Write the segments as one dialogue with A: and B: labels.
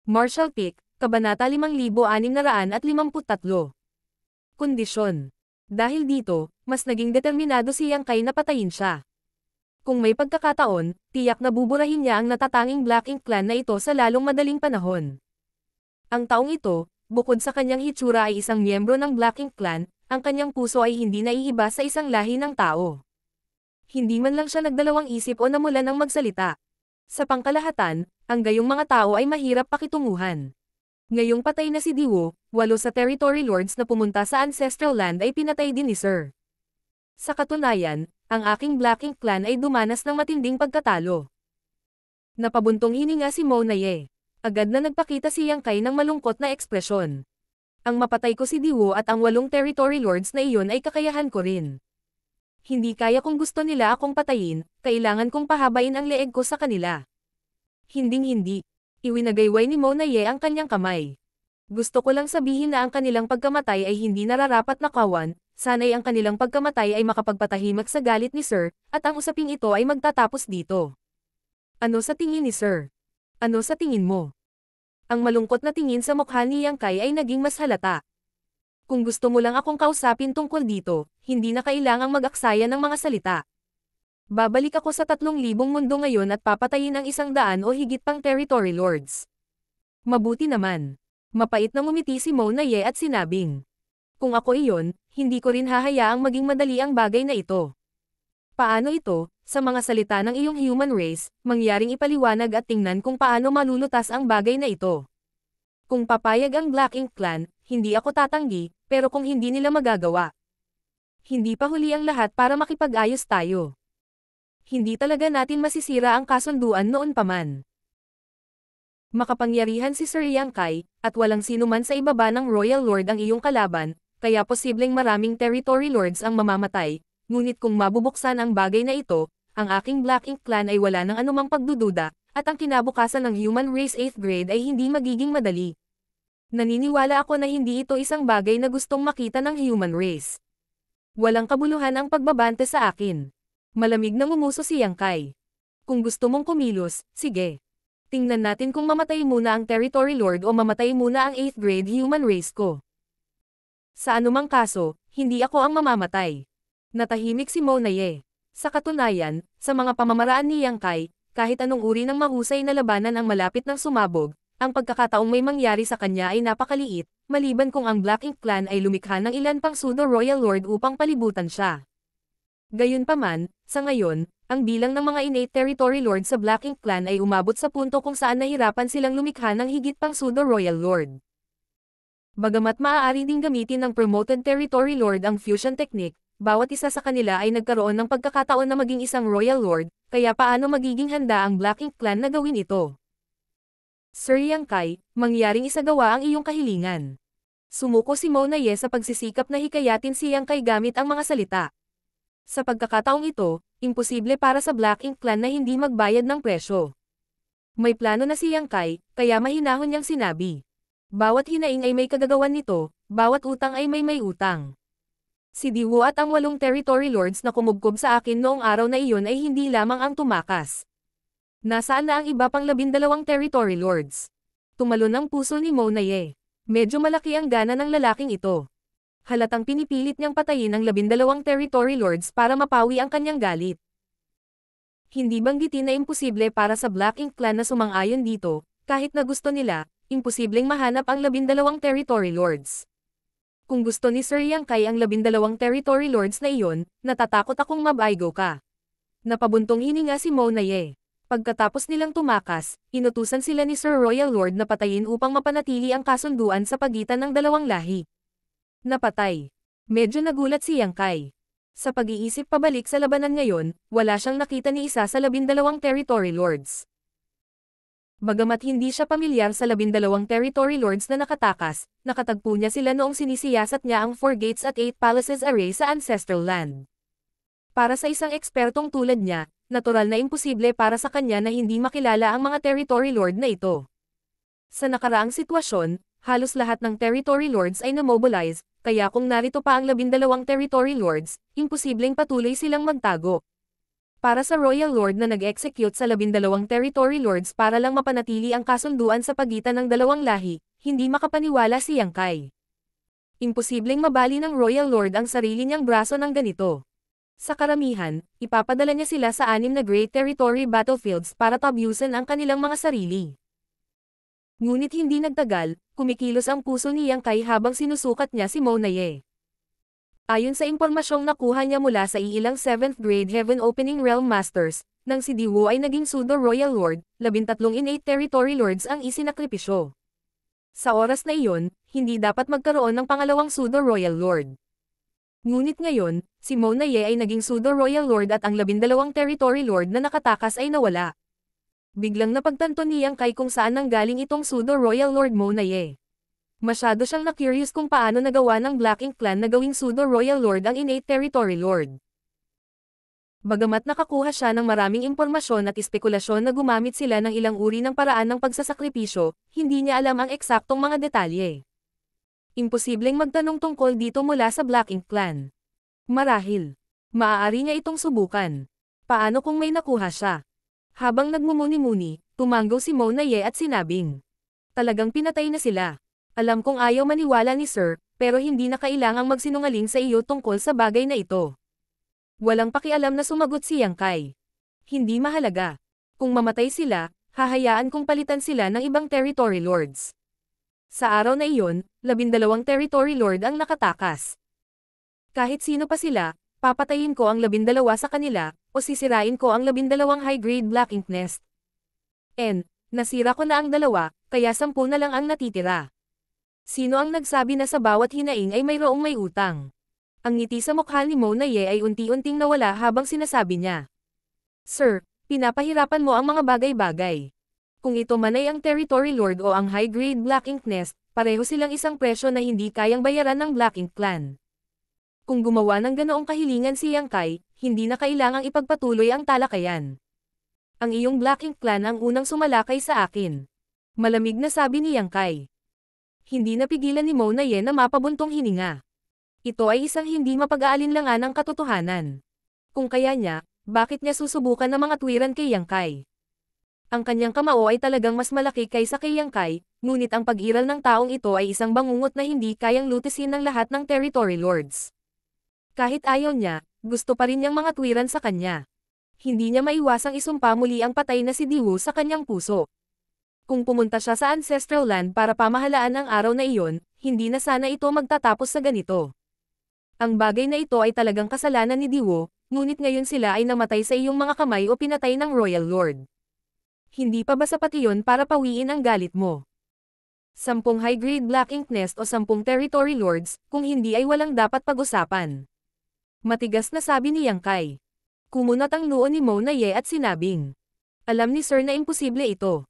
A: Marshall Peak, Kabanata 5653. Kondisyon. Dahil dito, mas naging determinado si Yang Kai na patayin siya. Kung may pagkakataon, tiyak na buburahin niya ang natatanging Black Ink Clan na ito sa lalong madaling panahon. Ang taong ito, bukod sa kanyang hitsura ay isang miyembro ng Black Ink Clan, ang kanyang puso ay hindi naiiba sa isang lahi ng tao. Hindi man lang siya nagdalawang isip o namulan ng magsalita. Sa pangkalahatan, ang gayong mga tao ay mahirap pakitunguhan. Ngayong patay na si Diwo, 8 sa Territory Lords na pumunta sa Ancestral Land ay pinatay din ni Sir. Sa katunayan, ang aking Black Ink Clan ay dumanas ng matinding pagkatalo. Napabuntong hininga si Mona Ye. Agad na nagpakita si Yang Kai ng malungkot na ekspresyon. Ang mapatay ko si Diwo at ang 8 Territory Lords na iyon ay kakayahan ko rin. Hindi kaya kung gusto nila akong patayin, kailangan kong pahabain ang leeg ko sa kanila. Hinding-hindi. Iwinagayway ni Mona Ye ang kanyang kamay. Gusto ko lang sabihin na ang kanilang pagkamatay ay hindi nararapat na kawan, sana'y ang kanilang pagkamatay ay makapagpatahimik sa galit ni Sir, at ang usaping ito ay magtatapos dito. Ano sa tingin ni Sir? Ano sa tingin mo? Ang malungkot na tingin sa mukha ni Yang Kai ay naging mas halata. Kung gusto mo lang akong kausapin tungkol dito, hindi na kailangang mag-aksaya ng mga salita. Babalik ako sa 3,000 mundo ngayon at papatayin ang 100 o higit pang Territory Lords. Mabuti naman. Mapait na ngumiti si Mona Ye at sinabing, kung ako iyon, hindi ko rin hahayaang maging madali ang bagay na ito. Paano ito, sa mga salita ng iyong human race, mangyaring ipaliwanag at tingnan kung paano malulutas ang bagay na ito. Kung papayag ang Black Ink Clan, hindi ako tatanggi, pero kung hindi nila magagawa. Hindi pa huli ang lahat para makipag-ayos tayo. Hindi talaga natin masisira ang kasunduan noon pa man. Makapangyarihan si Sir Yang Kai, at walang sino man sa ibaba ng Royal Lord ang iyong kalaban, kaya posibleng maraming Territory Lords ang mamamatay, ngunit kung mabubuksan ang bagay na ito, ang aking Black Ink Clan ay wala ng anumang pagdududa, at ang kinabukasan ng human race 8th grade ay hindi magiging madali. Naniniwala ako na hindi ito isang bagay na gustong makita ng human race. Walang kabuluhan ang pagbabante sa akin. Malamig na ngumuso si Yang Kai. Kung gusto mong kumilos, sige. Tingnan natin kung mamatay muna ang Territory Lord o mamatay muna ang 8th grade human race ko. Sa anumang kaso, hindi ako ang mamamatay. Natahimik si Mona Ye. Sa katunayan, sa mga pamamaraan ni Yang Kai, kahit anong uri ng mahusay na labanan ang malapit ng sumabog, ang pagkakataong may mangyari sa kanya ay napakaliit, maliban kung ang Black Ink Clan ay lumikha ng ilan pang pseudo-royal lord upang palibutan siya. Gayunpaman, sa ngayon, ang bilang ng mga innate territory lord sa Black Ink Clan ay umabot sa punto kung saan nahirapan silang lumikha ng higit pang pseudo-royal lord. Bagamat maaari ding gamitin ng promoted territory lord ang fusion technique, bawat isa sa kanila ay nagkaroon ng pagkakataon na maging isang royal lord, kaya paano magiging handa ang Black Ink Clan na gawin ito? Sir Yang Kai, mangyaring isagawa ang iyong kahilingan. Sumuko si Mona Ye sa pagsisikap na hikayatin si Yang Kai gamit ang mga salita. Sa pagkakataong ito, imposible para sa Black Ink Clan na hindi magbayad ng presyo. May plano na si Yang Kai, kaya mahinahon niyang sinabi. Bawat hinaing ay may kagagawan nito, bawat utang ay may utang. Si Diwo at ang 8 territory lords na kumubkob sa akin noong araw na iyon ay hindi lamang ang tumakas. Nasaan na ang iba pang 12 territory lords? Tumalon ang puso ni Mona Ye. Medyo malaki ang gana ng lalaking ito. Halatang pinipilit niyang patayin ang 12 territory lords para mapawi ang kanyang galit. Hindi banggitin na imposible para sa Black Ink Clan na sumang-ayon dito, kahit na gusto nila, imposibleng mahanap ang 12 territory lords. Kung gusto ni Sir Yang Kai ang 12 territory lords na iyon, natatakot akong mabaygo ka. Napabuntong hininga si Mona Ye. Pagkatapos nilang tumakas, inutusan sila ni Sir Royal Lord na patayin upang mapanatili ang kasunduan sa pagitan ng dalawang lahi. Napatay. Medyo nagulat si Yang Kai. Sa pag-iisip pabalik sa labanan ngayon, wala siyang nakita ni isa sa 12 territory lords. Bagamat hindi siya pamilyar sa 12 territory lords na nakatakas, nakatagpo niya sila noong sinisiyasat niya ang 4 gates at 8 palaces array sa Ancestral Land. Para sa isang ekspertong tulad niya, natural na imposible para sa kanya na hindi makilala ang mga territory lord na ito. Sa nakaraang sitwasyon, halos lahat ng territory lords ay namobilize, kaya kung narito pa ang 12 territory lords, imposibleng patuloy silang magtago. para sa Royal Lord na nag-execute sa 12 Territory Lords para lang mapanatili ang kasunduan sa pagitan ng dalawang lahi, hindi makapaniwala si Yang Kai. Imposibleng mabali ng Royal Lord ang sarili niyang braso ng ganito. Sa karamihan, ipapadala niya sila sa 6 na Great Territory Battlefields para tabyusan ang kanilang mga sarili. Ngunit hindi nagtagal, kumikilos ang puso ni Yang Kai habang sinusukat niya si Mona Ye. Ayon sa impormasyong nakuha niya mula sa iilang 7th grade Heaven Opening Realm Masters, nang si Diwo ay naging Pseudo Royal Lord, 13 innate Territory Lords ang isinakripisyo. Sa oras na iyon, hindi dapat magkaroon ng pangalawang Pseudo Royal Lord. Ngunit ngayon, si Mona Ye ay naging Pseudo Royal Lord at ang 12 Territory Lord na nakatakas ay nawala. Biglang napagtanto ni Yang Kai kung saan nanggaling itong Pseudo Royal Lord Mona Ye. Masyado siyang na-curious kung paano nagawa ng Black Ink Clan na gawing Pseudo Royal Lord ang innate Territory Lord. Bagamat nakakuha siya ng maraming impormasyon at espekulasyon na gumamit sila ng ilang uri ng paraan ng pagsasakripisyo, hindi niya alam ang eksaktong mga detalye. Imposibleng magtanong tungkol dito mula sa Black Ink Clan. Marahil, maaari niya itong subukan. Paano kung may nakuha siya? Habang nagmumuni-muni, tumanggaw si Mona Ye at sinabing, talagang pinatay na sila. Alam kong ayaw maniwala ni Sir, pero hindi na kailangang magsinungaling sa iyo tungkol sa bagay na ito. Walang pakialam na sumagot si Yang Kai. Hindi mahalaga. Kung mamatay sila, hahayaan kong palitan sila ng ibang Territory Lords. Sa araw na iyon, 12 Territory Lord ang nakatakas. Kahit sino pa sila, papatayin ko ang 12 sa kanila, o sisirain ko ang 12 high-grade Black Ink Nest. Nasira ko na ang 2, kaya 10 na lang ang natitira. Sino ang nagsabi na sa bawat hinaing ay mayroong may utang? Ang ngiti sa mukha ni Mona Ye ay unti-unting nawala habang sinasabi niya. Sir, pinapahirapan mo ang mga bagay-bagay. Kung ito man ay ang Territory Lord o ang high-grade Black Ink Nest, pareho silang isang presyo na hindi kayang bayaran ng Black Ink Clan. Kung gumawa ng ganoong kahilingan si Yang Kai, hindi na kailangang ipagpatuloy ang talakayan. Ang iyong Black Ink Clan ang unang sumalakay sa akin. Malamig na sabi ni Yang Kai. Hindi napigilan ni Mona Ye na mapabuntong hininga. Ito ay isang hindi mapag-aalinlangan ng katotohanan. Kung kaya niya, bakit niya susubukan ng mga tuwiran kay Yang Kai? Ang kanyang kamao ay talagang mas malaki kaysa kay Yang Kai, ngunit ang pag-iral ng taong ito ay isang bangungot na hindi kayang lutisin ng lahat ng Territory Lords. Kahit ayaw niya, gusto pa rin niyang mga tuwiran sa kanya. Hindi niya maiwasang isumpa muli ang patay na si Diwo sa kanyang puso. Kung pumunta siya sa Ancestral Land para pamahalaan ang araw na iyon, hindi na sana ito magtatapos sa ganito. Ang bagay na ito ay talagang kasalanan ni Diwo, ngunit ngayon sila ay namatay sa iyong mga kamay o pinatay ng Royal Lord. Hindi pa ba sapat iyon para pawiin ang galit mo? 10 high-grade Black Ink Nest o 10 Territory Lords, kung hindi ay walang dapat pag-usapan. Matigas na sabi ni Yang Kai. Kumunat ang noo ni Mona Ye at sinabing, alam ni Sir na imposible ito.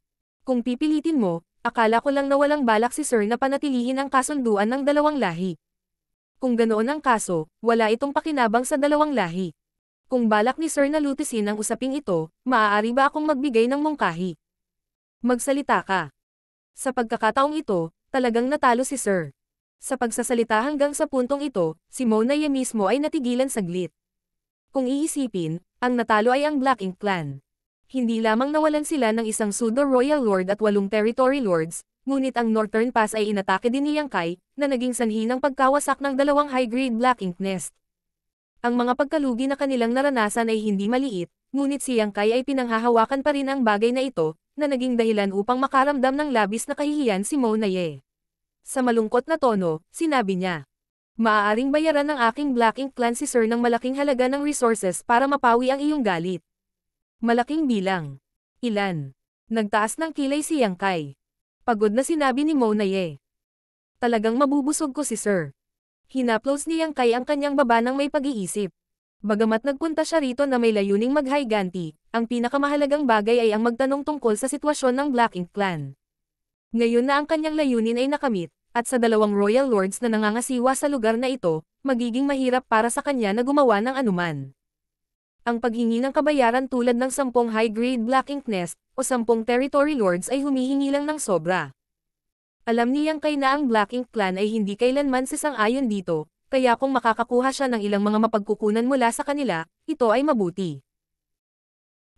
A: Kung pipilitin mo, akala ko lang na walang balak si Sir na panatilihin ang kasunduan ng dalawang lahi. Kung ganoon ang kaso, wala itong pakinabang sa dalawang lahi. Kung balak ni Sir na lutisin ang usaping ito, maaari ba akong magbigay ng mungkahi? Magsalita ka. Sa pagkakataong ito, talagang natalo si Sir. Sa pagsasalita hanggang sa puntong ito, si Mona Ye mismo ay natigilan saglit. Kung iisipin, ang natalo ay ang Black Ink Clan. Hindi lamang nawalan sila ng isang Pseudo Royal Lord at 8 Territory Lords, ngunit ang Northern Pass ay inatake din ni Yang Kai, na naging sanhi ng pagkawasak ng 2 high-grade Black Ink Nest. Ang mga pagkalugi na kanilang naranasan ay hindi maliit, ngunit si Yang Kai ay pinanghahawakan pa rin ang bagay na ito, na naging dahilan upang makaramdam ng labis na kahihiyan si Mona Ye. Sa malungkot na tono, sinabi niya, maaaring bayaran ng aking Black Ink Clan si Sir ng malaking halaga ng resources para mapawi ang iyong galit. Malaking bilang. Ilan? Nagtaas ng kilay si Yang Kai. Pagod na sinabi ni Mona Ye. Talagang mabubusog ko si Sir. Hinaplos ni Yang Kai ang kanyang baba ng may pag-iisip. Bagamat nagpunta siya rito na may layuning mag-higanti, ang pinakamahalagang bagay ay ang magtanong tungkol sa sitwasyon ng Black Ink Clan. Ngayon na ang kanyang layunin ay nakamit, at sa 2 Royal Lords na nangangasiwa sa lugar na ito, magiging mahirap para sa kanya na gumawa ng anuman. Ang paghingi ng kabayaran tulad ng 10 high-grade Black Ink Nest, o 10 Territory Lords ay humihingi lang ng sobra. Alam ni Yang Kai na ang Black Ink Clan ay hindi kailanman sasang-ayon dito, kaya kung makakakuha siya ng ilang mga mapagkukunan mula sa kanila, ito ay mabuti.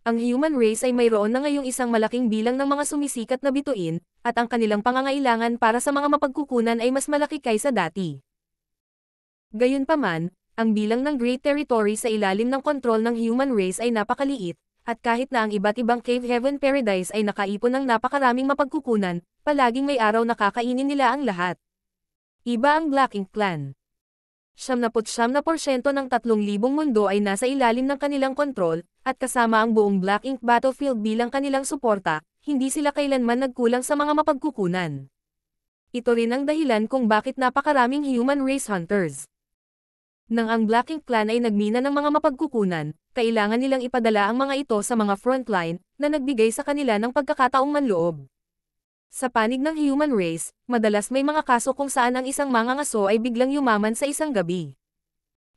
A: Ang human race ay mayroon na ngayong isang malaking bilang ng mga sumisikat na bituin, at ang kanilang pangangailangan para sa mga mapagkukunan ay mas malaki kaysa dati. Gayunpaman, ang bilang ng Great Territory sa ilalim ng kontrol ng human race ay napakaliit, at kahit na ang iba't ibang Cave Heaven Paradise ay nakaipon ng napakaraming mapagkukunan, palaging may araw na kakainin nila ang lahat. Iba ang Black Ink Clan. 79% ng 3,000 mundo ay nasa ilalim ng kanilang kontrol, at kasama ang buong Black Ink Battlefield bilang kanilang suporta, hindi sila kailanman nagkulang sa mga mapagkukunan. Ito rin ang dahilan kung bakit napakaraming human race hunters. Nang ang Black Ink Clan ay nagmina ng mga mapagkukunan, kailangan nilang ipadala ang mga ito sa mga frontline, na nagbigay sa kanila ng pagkakataong manloob. Sa panig ng human race, madalas may mga kaso kung saan ang isang mangangaso ay biglang yumaman sa isang gabi.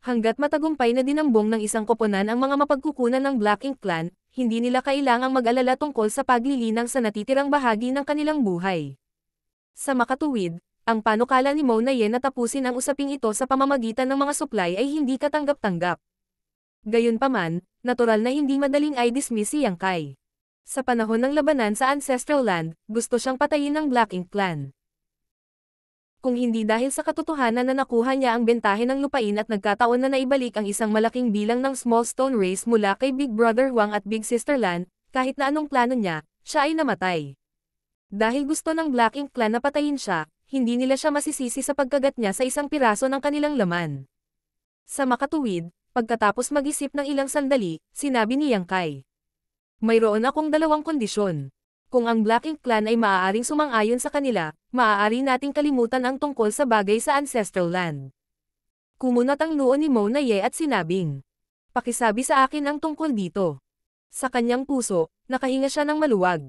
A: Hanggat matagumpay na dinambong ng isang koponan ang mga mapagkukunan ng Black Ink Clan, hindi nila kailangang mag-alala tungkol sa paglilinang sa natitirang bahagi ng kanilang buhay. Sa makatuwid, ang panukala ni Mona Ye na tapusin ang usaping ito sa pamamagitan ng mga supply ay hindi katanggap-tanggap. Gayunpaman, natural na hindi madaling i-dismiss si Yang Kai. Sa panahon ng labanan sa Ancestral Land, gusto siyang patayin ng Black Ink Clan. Kung hindi dahil sa katotohanan na nakuha niya ang bentahe ng lupain at nagkataon na naibalik ang isang malaking bilang ng Small Stone Race mula kay Big Brother Huang at Big Sister Lan, kahit na anong plano niya, siya ay namatay. Dahil gusto ng Black Ink Clan na patayin siya, hindi nila siya masisisi sa pagkagat niya sa isang piraso ng kanilang laman. Sa makatuwid, pagkatapos mag-isip ng ilang sandali, sinabi ni Yang Kai. Mayroon akong dalawang kondisyon. Kung ang Black Ink Clan ay maaaring sumang-ayon sa kanila, maaari nating kalimutan ang tungkol sa bagay sa Ancestral Land. Kumunat ang noo ni Mona Ye at sinabing, pakisabi sa akin ang tungkol dito. Sa kanyang puso, nakahinga siya ng maluwag.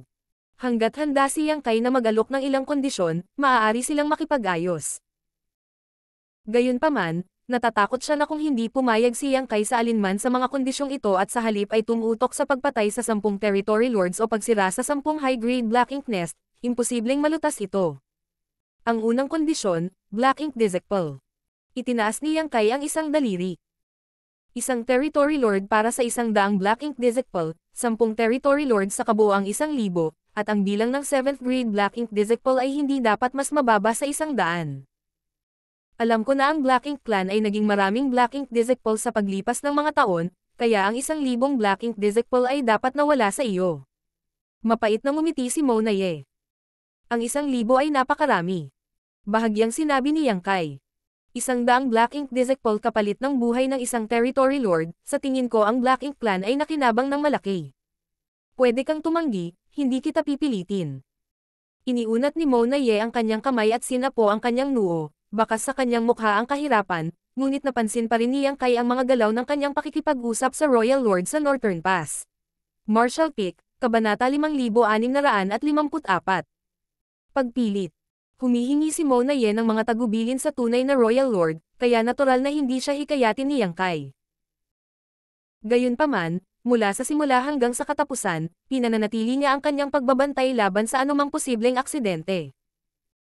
A: Hanggat handa si Yang Kai na mag-alok ng ilang kondisyon, maaari silang makipag-ayos. Gayunpaman, natatakot siya na kung hindi pumayag si Yang Kai sa alinman sa mga kondisyong ito at sa halip ay tumutok sa pagpatay sa 10 territory lords o pagsira sa 10 high-grade Black Ink Nest, imposibleng malutas ito. Ang unang kondisyon, Black Ink Disciple. Itinaas ni Yang Kai ang isang daliri. Isang territory lord para sa 100 Black Ink Disciple, 10 territory lords sa kabuoang 1,000, at ang bilang ng 7th grade Black Ink Disciple ay hindi dapat mas mababa sa 100. Alam ko na ang Black Ink Clan ay naging maraming Black Ink Disciple sa paglipas ng mga taon, kaya ang 1,000 Black Ink Disciple ay dapat nawala sa iyo. Mapait na ngumiti si Mona Ye. Ang 1,000 ay napakarami. Bahagyang sinabi ni Yang Kai. 100 Black Ink Disciple kapalit ng buhay ng isang territory lord, sa tingin ko ang Black Ink Clan ay nakinabang ng malaki. Pwede kang tumanggi, hindi kita pipilitin. Iniunat ni Mona Ye ang kanyang kamay at sinapo ang kanyang noo. Bakas sa kanyang mukha ang kahirapan, ngunit napansin pa rin ni Yang Kai ang mga galaw ng kanyang pakikipag-usap sa Royal Lord sa Northern Pass. Marshall Peak, Kabanata 5,654. Pagpilit. Humihingi si Mona Ye ng mga tagubilin sa tunay na Royal Lord, kaya natural na hindi siya hikayatin ni Yang Kai. Gayunpaman, mula sa simula hanggang sa katapusan, pinananatili niya ang kanyang pagbabantay laban sa anumang posibleng aksidente.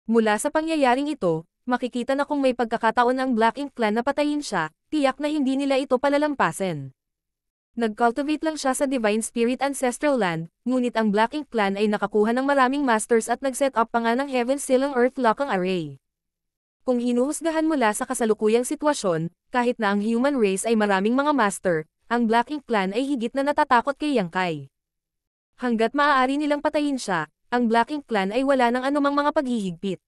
A: Mula sa pangyayaring ito, makikita na kung may pagkakataon ang Black Ink Clan na patayin siya, tiyak na hindi nila ito palalampasin. Nag-cultivate lang siya sa Divine Spirit Ancestral Land, ngunit ang Black Ink Clan ay nakakuha ng maraming masters at nag-set up pa nga ng Heaven Seal Earth Lockang Array. Kung hinuhusgahan mula sa kasalukuyang sitwasyon, kahit na ang human race ay maraming mga master, ang Black Ink Clan ay higit na natatakot kay Yang Kai. Hanggat maaari nilang patayin siya, ang Black Ink Clan ay wala ng anumang mga paghihigpit.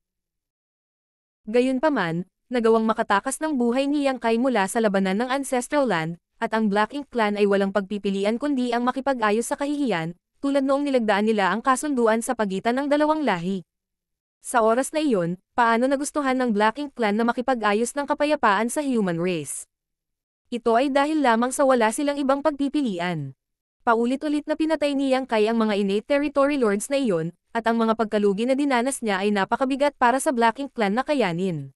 A: Gayunpaman, nagawang makatakas ng buhay ni Yang Kai mula sa labanan ng Ancestral Land, at ang Black Ink Clan ay walang pagpipilian kundi ang makipag-ayos sa kahihiyan, tulad noong nilagdaan nila ang kasunduan sa pagitan ng dalawang lahi. Sa oras na iyon, paano nagustuhan ng Black Ink Clan na makipag-ayos ng kapayapaan sa human race? Ito ay dahil lamang sa wala silang ibang pagpipilian. Paulit-ulit na pinatay ni Yang Kai ang mga innate territory lords na iyon, at ang mga pagkalugi na dinanas niya ay napakabigat para sa Black Ink Clan na kayanin.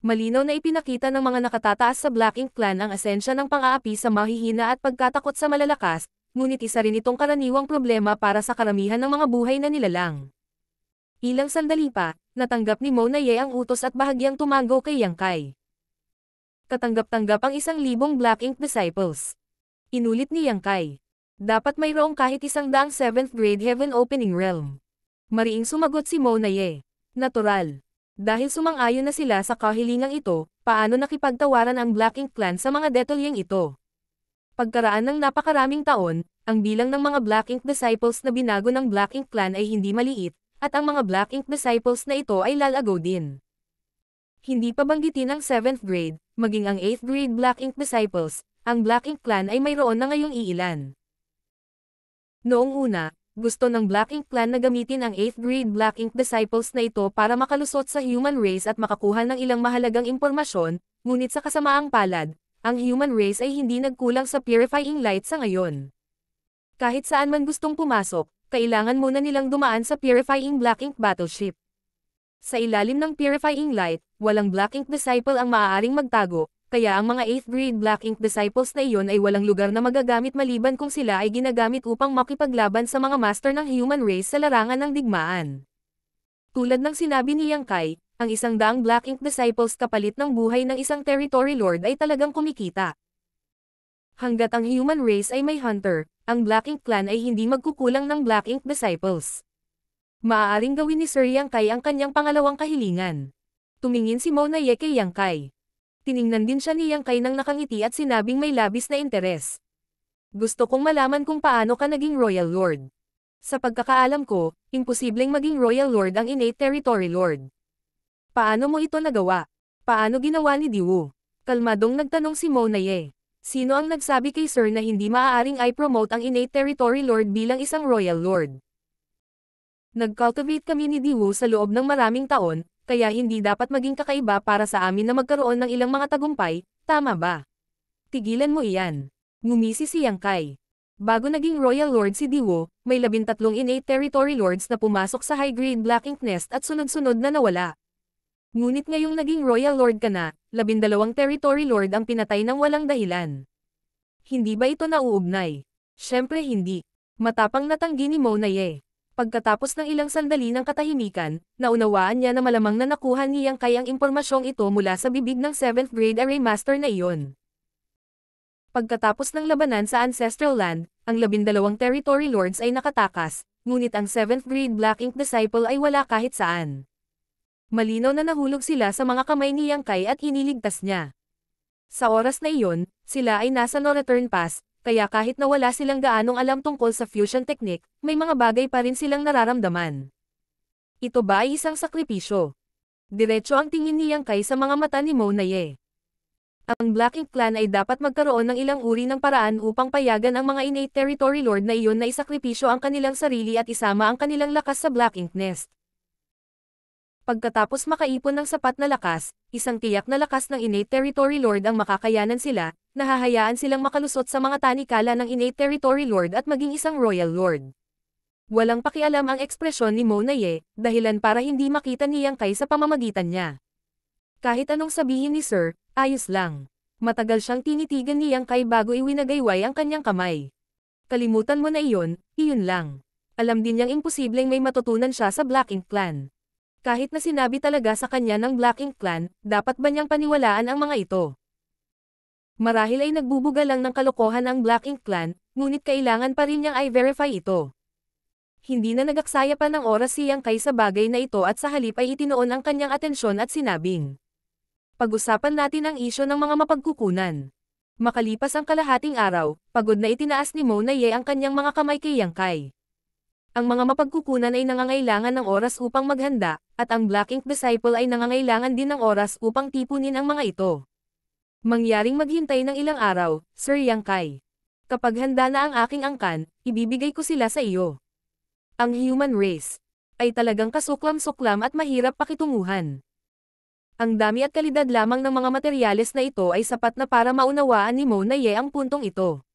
A: Malinaw na ipinakita ng mga nakatataas sa Black Ink Clan ang asensya ng pang-aapi sa mahihina at pagkatakot sa malalakas, ngunit isa rin itong karaniwang problema para sa karamihan ng mga buhay na nilalang. Ilang sandali pa, natanggap ni Mona Ye ang utos at bahagyang tumango kay Yang Kai. Katanggap-tanggap ang 1,000 Black Ink Disciples. Inulit ni Yang Kai. Dapat mayroong kahit 100 7th grade Heaven Opening Realm. Mariing sumagot si Mona Ye. Natural. Dahil sumang-ayon na sila sa kahilingang ito, paano nakipagtawaran ang Black Ink Clan sa mga detalyeng ito? Pagkaraan ng napakaraming taon, ang bilang ng mga Black Ink Disciples na binago ng Black Ink Clan ay hindi maliit, at ang mga Black Ink Disciples na ito ay lalago din. Hindi pa banggitin ang 7th grade, maging ang 8th grade Black Ink Disciples, ang Black Ink Clan ay mayroon na ngayong iilan. Noong una, gusto ng Black Ink Clan na gamitin ang 8th grade Black Ink Disciples na ito para makalusot sa human race at makakuha ng ilang mahalagang impormasyon, ngunit sa kasamaang palad, ang human race ay hindi nagkulang sa purifying light sa ngayon. Kahit saan man gustong pumasok, kailangan muna nilang dumaan sa purifying Black Ink battleship. Sa ilalim ng purifying light, walang Black Ink Disciple ang maaaring magtago, kaya ang mga 8th grade Black Ink Disciples na iyon ay walang lugar na magagamit maliban kung sila ay ginagamit upang makipaglaban sa mga master ng human race sa larangan ng digmaan. Tulad ng sinabi ni Yang Kai, ang 100 Black Ink Disciples kapalit ng buhay ng isang territory lord ay talagang kumikita. Hanggat ang human race ay may hunter, ang Black Ink Clan ay hindi magkukulang ng Black Ink Disciples. Maaaring gawin ni Sir Yang Kai ang kanyang pangalawang kahilingan. Tumingin si Mona Ye kay Yang Kai. Tiningnan din siya ni Yang Kai nang nakangiti at sinabing may labis na interes. Gusto kong malaman kung paano ka naging Royal Lord. Sa pagkakaalam ko, imposibleng maging Royal Lord ang innate territory lord. Paano mo ito nagawa? Paano ginawa ni Diwu? Kalmadong nagtanong si Mona Ye. Sino ang nagsabi kay Sir na hindi maaaring i-promote ang innate territory lord bilang isang Royal Lord? Nag-cultivate kami ni Diwu sa loob ng maraming taon, kaya hindi dapat maging kakaiba para sa amin na magkaroon ng ilang mga tagumpay, tama ba? Tigilan mo iyan. Ngumisi si Yang Kai. Bago naging Royal Lord si Diwu, may 13 innate territory lords na pumasok sa high-grade Black Ink Nest at sunod-sunod na nawala. Ngunit ngayong naging Royal Lord ka na, 12 territory lord ang pinatay ng walang dahilan. Hindi ba ito nauugnay? Siyempre hindi. Matapang natanggi ni Mona Ye. Pagkatapos ng ilang sandali ng katahimikan, naunawaan niya na malamang na nakuha ni Yang Kai ang impormasyong ito mula sa bibig ng 7th grade array master na iyon. Pagkatapos ng labanan sa Ancestral Land, ang 12 territory lords ay nakatakas, ngunit ang 7th grade Black Ink Disciple ay wala kahit saan. Malinaw na nahulog sila sa mga kamay ni Yang Kai at iniligtas niya. Sa oras na iyon, sila ay nasa no return pass, kaya kahit na wala silang gaanong alam tungkol sa fusion technique, may mga bagay pa rin silang nararamdaman. Ito ba ay isang sakripisyo? Diretso ang tingin ni Yang Kai sa mga mata ni Mona Ye. Ang Black Ink Clan ay dapat magkaroon ng ilang uri ng paraan upang payagan ang mga innate territory lord na iyon na isakripisyo ang kanilang sarili at isama ang kanilang lakas sa Black Ink Nest. Pagkatapos makaipon ng sapat na lakas, isang tiyak na lakas ng innate territory lord ang makakayanan sila, nahahayaan silang makalusot sa mga tanikala ng innate territory lord at maging isang royal lord. Walang pakialam ang ekspresyon ni Mona Ye, dahilan para hindi makita ni Yang Kai sa pamamagitan niya. Kahit anong sabihin ni Sir, ayos lang. Matagal siyang tinitigan ni Yang Kai bago iwinagayway ang kanyang kamay. Kalimutan mo na iyon lang. Alam din niyang imposibleng may matutunan siya sa Black Ink Clan. Kahit na sinabi talaga sa kanya ng Black Ink Clan, dapat ba niyang paniwalaan ang mga ito? Marahil ay nagbubuga lang ng kalokohan ang Black Ink Clan, ngunit kailangan pa rin niyang i-verify ito. Hindi na nagaksaya pa ng oras si Yang Kai sa bagay na ito at sa halip ay itinoon ang kanyang atensyon at sinabing, pag-usapan natin ang isyo ng mga mapagkukunan. Makalipas ang kalahating araw, pagod na itinaas ni Mona Ye ang kanyang mga kamay kay Yang Kai. Ang mga mapagkukunan ay nangangailangan ng oras upang maghanda, at ang Black Ink Disciple ay nangangailangan din ng oras upang tipunin ang mga ito. Mangyaring maghintay ng ilang araw, Sir Yang Kai. Kapag handa na ang aking angkan, ibibigay ko sila sa iyo. Ang human race ay talagang kasuklam-suklam at mahirap pakitunguhan. Ang dami at kalidad lamang ng mga materyales na ito ay sapat na para maunawaan ni Mona Ye ang puntong ito.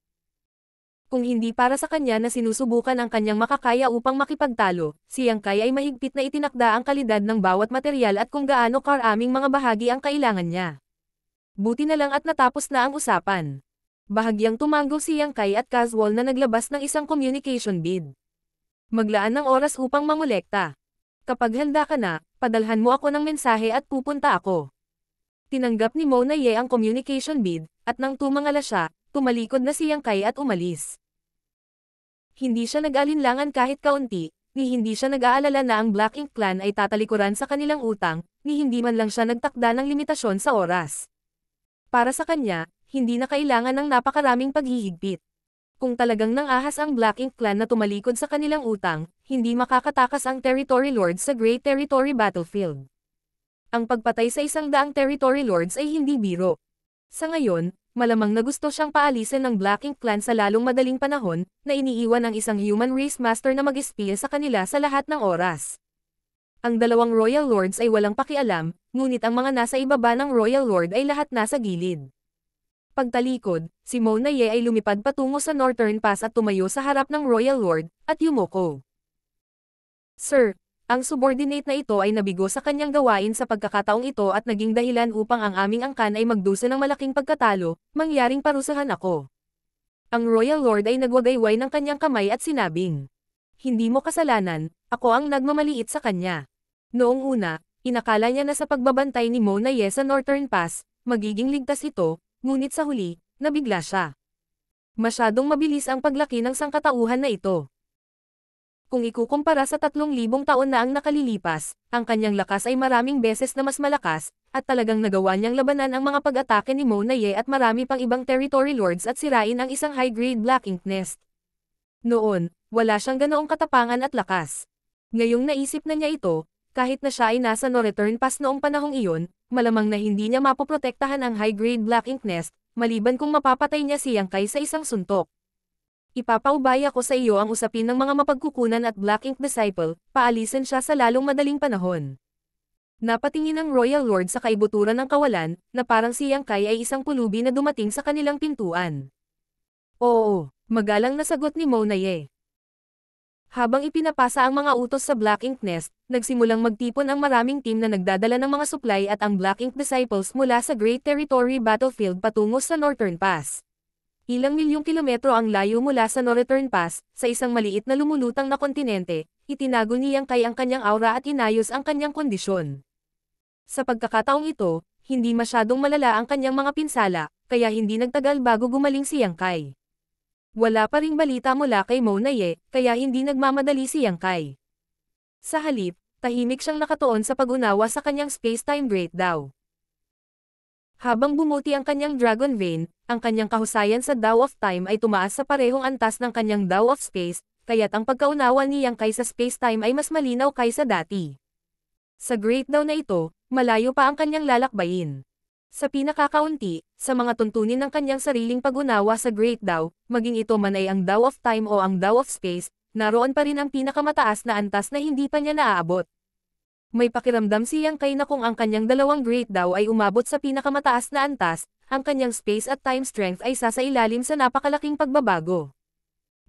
A: Kung hindi para sa kanya na sinusubukan ang kanyang makakaya upang makipagtalo, si Yang Kai ay mahigpit na itinakda ang kalidad ng bawat materyal at kung gaano karaming mga bahagi ang kailangan niya. Buti na lang at natapos na ang usapan. Bahagyang tumango si Yang Kai at casual na naglabas ng isang communication bid. Maglaan ng oras upang mangolekta. Kapag handa ka na, padalhan mo ako ng mensahe at pupunta ako. Tinanggap ni Mona Ye ang communication bid, at nang tumangala siya, tumalikod na si Yang Kai at umalis. Hindi siya nag-alinlangan kahit kaunti, ni hindi siya nag-aalala na ang Black Ink Clan ay tatalikuran sa kanilang utang, ni hindi man lang siya nagtakda ng limitasyon sa oras. Para sa kanya, hindi na kailangan ng napakaraming paghihigpit. Kung talagang nangahas ang Black Ink Clan na tumalikod sa kanilang utang, hindi makakatakas ang Territory Lords sa Great Territory Battlefield. Ang pagpatay sa 100 Territory Lords ay hindi biro. Sa ngayon, malamang na gusto siyang paalisin ng Black Ink Clan sa lalong madaling panahon, na iniiwan ang isang human race master na mag-espiya sa kanila sa lahat ng oras. Ang dalawang Royal Lords ay walang pakialam, ngunit ang mga nasa ibaba ng Royal Lord ay lahat nasa gilid. Pagtalikod, si Mona Ye ay lumipad patungo sa Northern Pass at tumayo sa harap ng Royal Lord, at yumoko. Sir, ang subordinate na ito ay nabigo sa kanyang gawain sa pagkakataong ito at naging dahilan upang ang aming angkan ay magdusa ng malaking pagkatalo, mangyaring parusahan ako. Ang Royal Lord ay nagwagayway ng kanyang kamay at sinabing, "Hindi mo kasalanan, ako ang nagmamaliit sa kanya." Noong una, inakala niya na sa pagbabantay ni Mona Ye sa Northern Pass, magiging ligtas ito, ngunit sa huli, nabigla siya. Masyadong mabilis ang paglaki ng sangkatauhan na ito. Kung ikukumpara sa 3,000 taon na ang nakalilipas, ang kanyang lakas ay maraming beses na mas malakas, at talagang nagawa niyang labanan ang mga pag-atake ni Mona Ye at marami pang ibang territory lords at sirain ang isang high-grade Black Ink Nest. Noon, wala siyang ganoong katapangan at lakas. Ngayong naisip na niya ito, kahit na siya ay nasa no-return pass noong panahong iyon, malamang na hindi niya mapoprotektahan ang high-grade Black Ink Nest, maliban kung mapapatay niya si Yang Kai sa isang suntok. Ipapaubaya ko sa iyo ang usapin ng mga mapagkukunan at Black Ink Disciple, paalisin siya sa lalong madaling panahon. Napatingin ang Royal Lord sa kaibuturan ng kawalan, na parang si Yang Kai ay isang pulubi na dumating sa kanilang pintuan. Oo, magalang na sagot ni Mona Ye. Habang ipinapasa ang mga utos sa Black Ink Nest, nagsimulang magtipon ang maraming team na nagdadala ng mga supply at ang Black Ink Disciples mula sa Great Territory Battlefield patungo sa Northern Pass. Ilang milyong kilometro ang layo mula sa Northern Pass, sa isang maliit na lumulutang na kontinente, itinago ni Yang Kai ang kanyang aura at inayos ang kanyang kondisyon. Sa pagkakataong ito, hindi masyadong malala ang kanyang mga pinsala, kaya hindi nagtagal bago gumaling si Yang Kai. Wala pa ring balita mula kay Mona Ye, kaya hindi nagmamadali si Yang Kai. Sa halip, tahimik siyang nakatuon sa pag-unawa sa kanyang space-time Great Dao. Habang bumuti ang kanyang Dragon Vein, ang kanyang kahusayan sa Dao of Time ay tumaas sa parehong antas ng kanyang Dao of Space, kaya't ang pagkaunawa ni Yang Kai sa space-time ay mas malinaw kaysa dati. Sa Great Dao na ito, malayo pa ang kanyang lalakbayin. Sa pinakakaunti, sa mga tuntunin ng kanyang sariling pag-unawa sa Great Dao, maging ito man ay ang Dao of Time o ang Dao of Space, naroon pa rin ang pinakamataas na antas na hindi pa niya naaabot. May pakiramdam si Yang Kai na kung ang kanyang dalawang Great Dao ay umabot sa pinakamataas na antas, ang kanyang space at time strength ay sasailalim sa napakalaking pagbabago.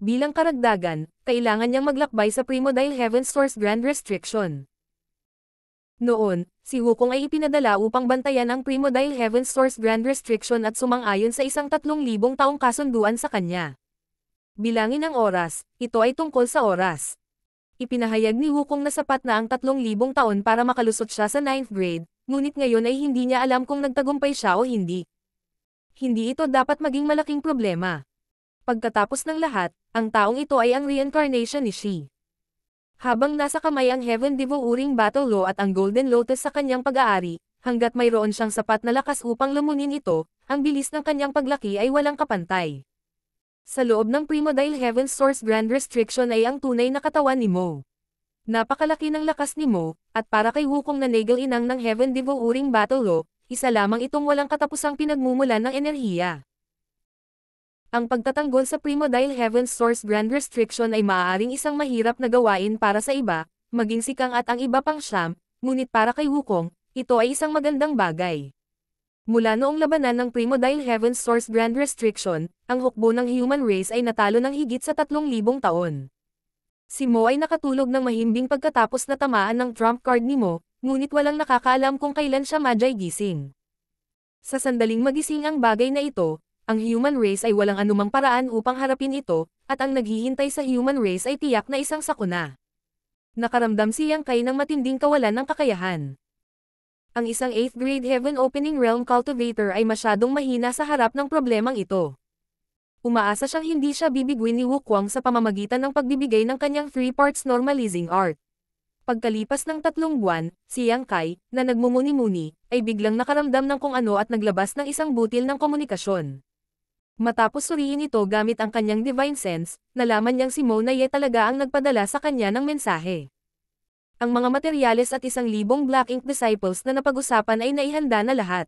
A: Bilang karagdagan, kailangan niyang maglakbay sa Primordial Heaven Source Grand Restriction. Noon, si Wukong ay ipinadala upang bantayan ang Primordial Heaven Source Grand Restriction at sumang-ayon sa isang 3,000 taong kasunduan sa kanya. Bilangin ang oras, ito ay tungkol sa oras. Ipinahayag ni Wukong na sapat na ang 3,000 taon para makalusot siya sa 9th grade, ngunit ngayon ay hindi niya alam kung nagtagumpay siya o hindi. Hindi ito dapat maging malaking problema. Pagkatapos ng lahat, ang taong ito ay ang reincarnation ni Shi. Habang nasa kamay ang Heaven Devouring Battle Law at ang Golden Lotus sa kanyang pag-aari, hanggat mayroon siyang sapat na lakas upang lamunin ito, ang bilis ng kanyang paglaki ay walang kapantay. Sa loob ng Primordial Heaven Source Grand Restriction ay ang tunay na katawan ni Mo. Napakalaki ng lakas ni Mo, at para kay Wukong na nagal-inang ng Heaven Devouring Battle Law, isa lamang itong walang katapusang pinagmumulan ng enerhiya. Ang pagtatanggol sa Primordial Heaven Source Grand Restriction ay maaaring isang mahirap na gawain para sa iba, maging si Kang at ang iba pang siyam, ngunit para kay Wukong, ito ay isang magandang bagay. Mula noong labanan ng Primordial Heaven Source Grand Restriction, ang hukbo ng human race ay natalo ng higit sa 3,000 taon. Si Mo ay nakatulog ng mahimbing pagkatapos na tamaan ng trump card ni Mo, ngunit walang nakakaalam kung kailan siya gising. Sa sandaling magising ang bagay na ito, ang human race ay walang anumang paraan upang harapin ito, at ang naghihintay sa human race ay tiyak na isang sakuna. Nakaramdam si Yang Kai ng matinding kawalan ng kakayahan. Ang isang 8th grade Heaven Opening Realm Cultivator ay masyadong mahina sa harap ng problemang ito. Umaasa siyang hindi siya bibiguin ni Wukong sa pamamagitan ng pagbibigay ng kanyang 3 parts normalizing art. Pagkalipas ng 3 buwan, si Yang Kai, na nagmumuni-muni, ay biglang nakaramdam ng kung ano at naglabas ng isang butil ng komunikasyon. Matapos suriin ito gamit ang kanyang divine sense, nalaman niyang si Mona Ye talaga ang nagpadala sa kanya ng mensahe. Ang mga materyales at 1,000 Black Ink Disciples na napag-usapan ay naihanda na lahat.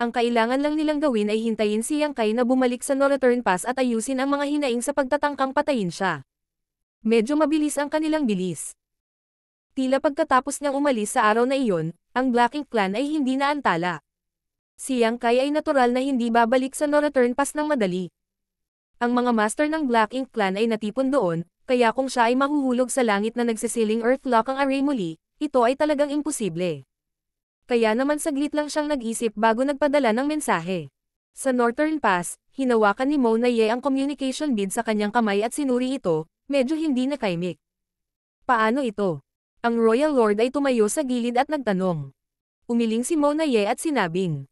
A: Ang kailangan lang nilang gawin ay hintayin si Yang Kai na bumalik sa No Return Pass at ayusin ang mga hinaing sa pagtatangkang patayin siya. Medyo mabilis ang kanilang bilis. Tila pagkatapos niyang umalis sa araw na iyon, ang Black Ink Clan ay hindi naantala. Si Yang Kai ay natural na hindi babalik sa No Return Pass ng madali. Ang mga master ng Black Ink Clan ay natipon doon, kaya kung siya ay mahuhulog sa langit na nagsisiling Earthlock ang array muli, ito ay talagang imposible. Kaya naman saglit lang siyang nag-isip bago nagpadala ng mensahe. Sa Northern Pass, hinawakan ni Mona Ye ang communication bead sa kanyang kamay at sinuri ito, medyo hindi nakaimik. Paano ito? Ang Royal Lord ay tumayo sa gilid at nagtanong. Umiling si Mona Ye at sinabing,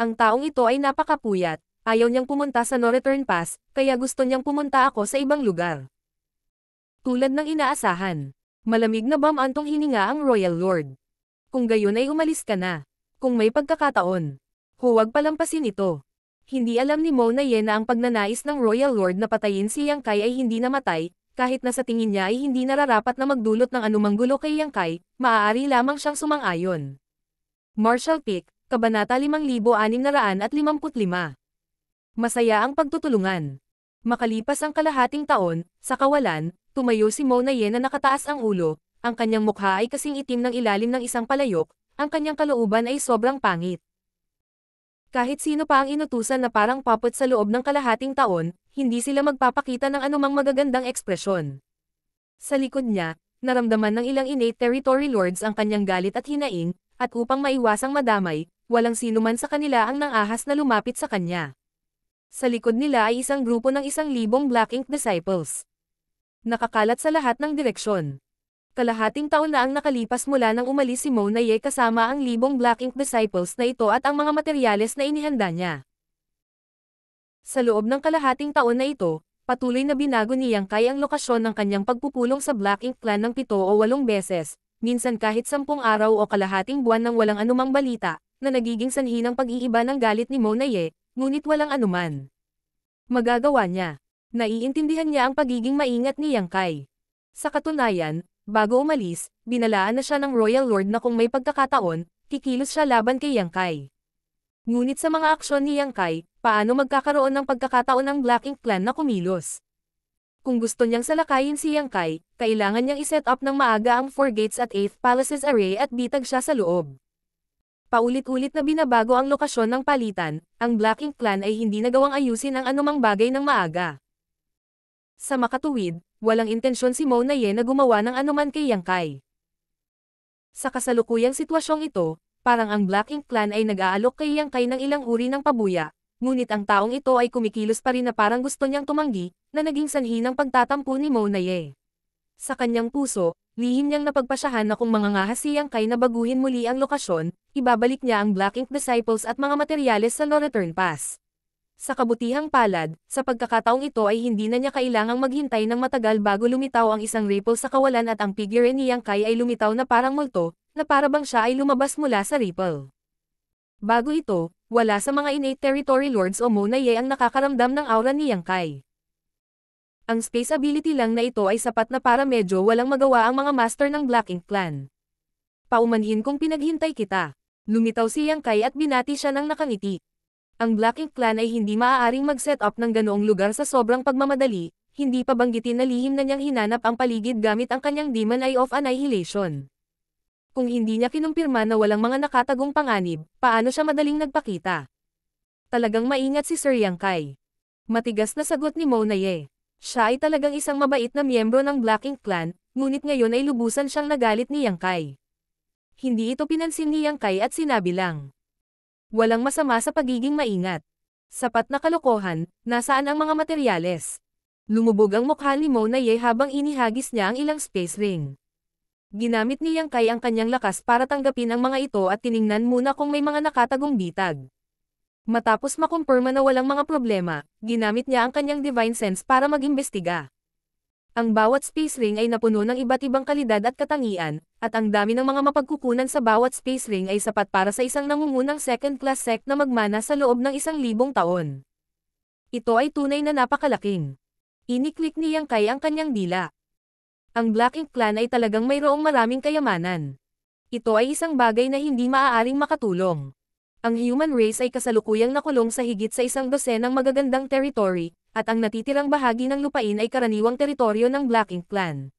A: ang taong ito ay napakapuyat, ayaw niyang pumunta sa No Return Pass, kaya gusto niyang pumunta ako sa ibang lugar. Tulad ng inaasahan, malamig na bamantong hininga ang Royal Lord. Kung gayon ay umalis ka na. Kung may pagkakataon, huwag palampasin ito. Hindi alam ni Mona Ye na ang pagnanais ng Royal Lord na patayin si Yang Kai ay hindi namatay, kahit na sa tingin niya ay hindi nararapat na magdulot ng anumang gulo kay Yang Kai, maaari lamang siyang sumang-ayon. Marshall Peak, Kabanata 5655. Masaya ang pagtutulungan. Makalipas ang kalahating taon, sa kawalan, tumayo si Mona Ye na nakataas ang ulo, ang kanyang mukha ay kasing itim ng ilalim ng isang palayok, ang kanyang kalooban ay sobrang pangit. Kahit sino pa ang inutusan na parang puppet sa loob ng kalahating taon, hindi sila magpapakita ng anumang magagandang ekspresyon. Sa likod niya, naramdaman ng ilang innate territory lords ang kanyang galit at hinaing, at upang maiwasang madamay, walang sino man sa kanila ang nangahas na lumapit sa kanya. Sa likod nila ay isang grupo ng 1,000 Black Ink Disciples. Nakakalat sa lahat ng direksyon. Kalahating taon na ang nakalipas mula nang umalis si Mona Ye kasama ang 1,000 Black Ink Disciples na ito at ang mga materyales na inihanda niya. Sa loob ng kalahating taon na ito, patuloy na binago ni Yang Kai ang lokasyon ng kanyang pagpupulong sa Black Ink Clan ng 7 o 8 beses, minsan kahit 10 araw o kalahating buwan nang walang anumang balita, na nagiging sanhi ng pag-iiba ng galit ni Mona Ye, ngunit walang anuman magagawa niya. Naiintindihan niya ang pagiging maingat ni Yang Kai. Sa katunayan, bago umalis, binalaan na siya ng Royal Lord na kung may pagkakataon, kikilos siya laban kay Yang Kai. Ngunit sa mga aksyon ni Yang Kai, paano magkakaroon ng pagkakataon ng Black Ink Clan na kumilos? Kung gusto niyang salakayin si Yang Kai, kailangan niyang iset up ng maaga ang 4 gates at 8th palaces array at bitag siya sa loob. Paulit-ulit na binabago ang lokasyon ng palitan, ang Black Ink Clan ay hindi nagawang ayusin ang anumang bagay ng maaga. Sa makatuwid, walang intensyon si Mona Ye na gumawa ng anuman kay Yang Kai. Sa kasalukuyang sitwasyong ito, parang ang Black Ink Clan ay nag-aalok kay Yang Kai ng ilang uri ng pabuya, ngunit ang taong ito ay kumikilos pa rin na parang gusto niyang tumanggi, na naging sanhi ng pagtatampo ni Mona Ye. Sa kanyang puso, lihim niyang napagpasyahan na kung mangangahas si Yang Kai na baguhin muli ang lokasyon, ibabalik niya ang Black Ink Disciples at mga materyales sa No Return Pass. Sa kabutihang palad, sa pagkakataong ito ay hindi na niya kailangang maghintay ng matagal bago lumitaw ang isang ripple sa kawalan at ang figure ni Yang Kai ay lumitaw na parang multo, na parabang siya ay lumabas mula sa ripple. Bago ito, wala sa mga innate territory lords o Mona Ye ang nakakaramdam ng aura ni Yang Kai. Ang space ability lang na ito ay sapat na para medyo walang magawa ang mga master ng Black Ink Clan. Paumanhin kung pinaghintay kita. Lumitaw si Yang Kai at binati siya ng nakangiti. Ang Black Ink Clan ay hindi maaaring mag-set up ng ganoong lugar sa sobrang pagmamadali, hindi pa banggitin na lihim na niyang hinanap ang paligid gamit ang kanyang Demon Eye of Annihilation. Kung hindi niya kinumpirma na walang mga nakatagong panganib, paano siya madaling nagpakita? Talagang maingat si Sir Yang Kai. Matigas na sagot ni Mona Ye. Siya ay talagang isang mabait na miyembro ng Black Ink Clan, ngunit ngayon ay lubusan siyang nagalit ni Yang Kai. Hindi ito pinansin ni Yang Kai at sinabi lang. Walang masama sa pagiging maingat. Sapat na kalokohan, nasaan ang mga materyales? Lumubog ang mukha ni Mona Ye habang inihagis niya ang ilang space ring. Ginamit ni Yang Kai ang kanyang lakas para tanggapin ang mga ito at tiningnan muna kung may mga nakatagong bitag. Matapos makumpirma na walang mga problema, ginamit niya ang kanyang divine sense para mag-imbestiga. Ang bawat space ring ay napuno ng iba't ibang kalidad at katangian, at ang dami ng mga mapagkukunan sa bawat space ring ay sapat para sa isang nangungunang second-class sect na magmana sa loob ng 1,000 taon. Ito ay tunay na napakalaking. Ini-click ni Yang Kai ang kanyang dila. Ang Black Ink Clan ay talagang mayroong maraming kayamanan. Ito ay isang bagay na hindi maaaring makatulong. Ang human race ay kasalukuyang nakulong sa higit sa 12 magagandang territory, at ang natitirang bahagi ng lupain ay karaniwang teritoryo ng Black Ink Clan.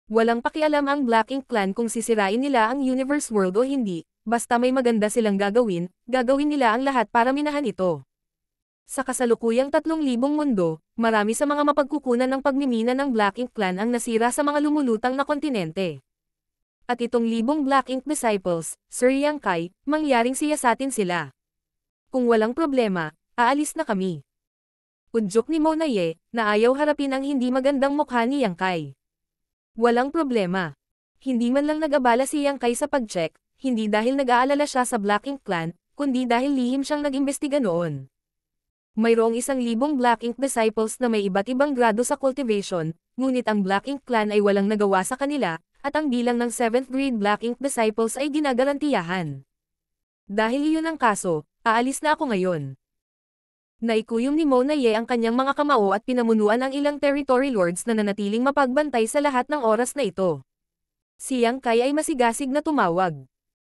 A: Walang pakialam ang Black Ink Clan kung sisirain nila ang Universe World o hindi, basta may maganda silang gagawin nila ang lahat para minahan ito. Sa kasalukuyang 3,000 mundo, marami sa mga mapagkukunan ng pagmimina ng Black Ink Clan ang nasira sa mga lumulutang na kontinente. At itong 1,000 Black Ink Disciples, Sir Yang Kai, mangyaring siyasatin sila. Kung walang problema, aalis na kami. Udyok ni Mona Ye, na ayaw harapin ang hindi magandang mukha ni Yang Kai. Walang problema. Hindi man lang nag-abala si Yang Kai sa pag-check, hindi dahil nag-aalala siya sa Black Ink Clan, kundi dahil lihim siyang nag-imbestiga noon. Mayroong 1,000 Black Ink Disciples na may iba't ibang grado sa cultivation, ngunit ang Black Ink Clan ay walang nagawa sa kanila, at ang bilang ng 7th grade Black Ink Disciples ay ginagarantiyahan. Dahil iyon ang kaso, aalis na ako ngayon. Naikuyom ni Mona Ye ang kanyang mga kamao at pinamunuan ang ilang territory lords na nanatiling mapagbantay sa lahat ng oras na ito. Si Yang Kai ay masigasig na tumawag.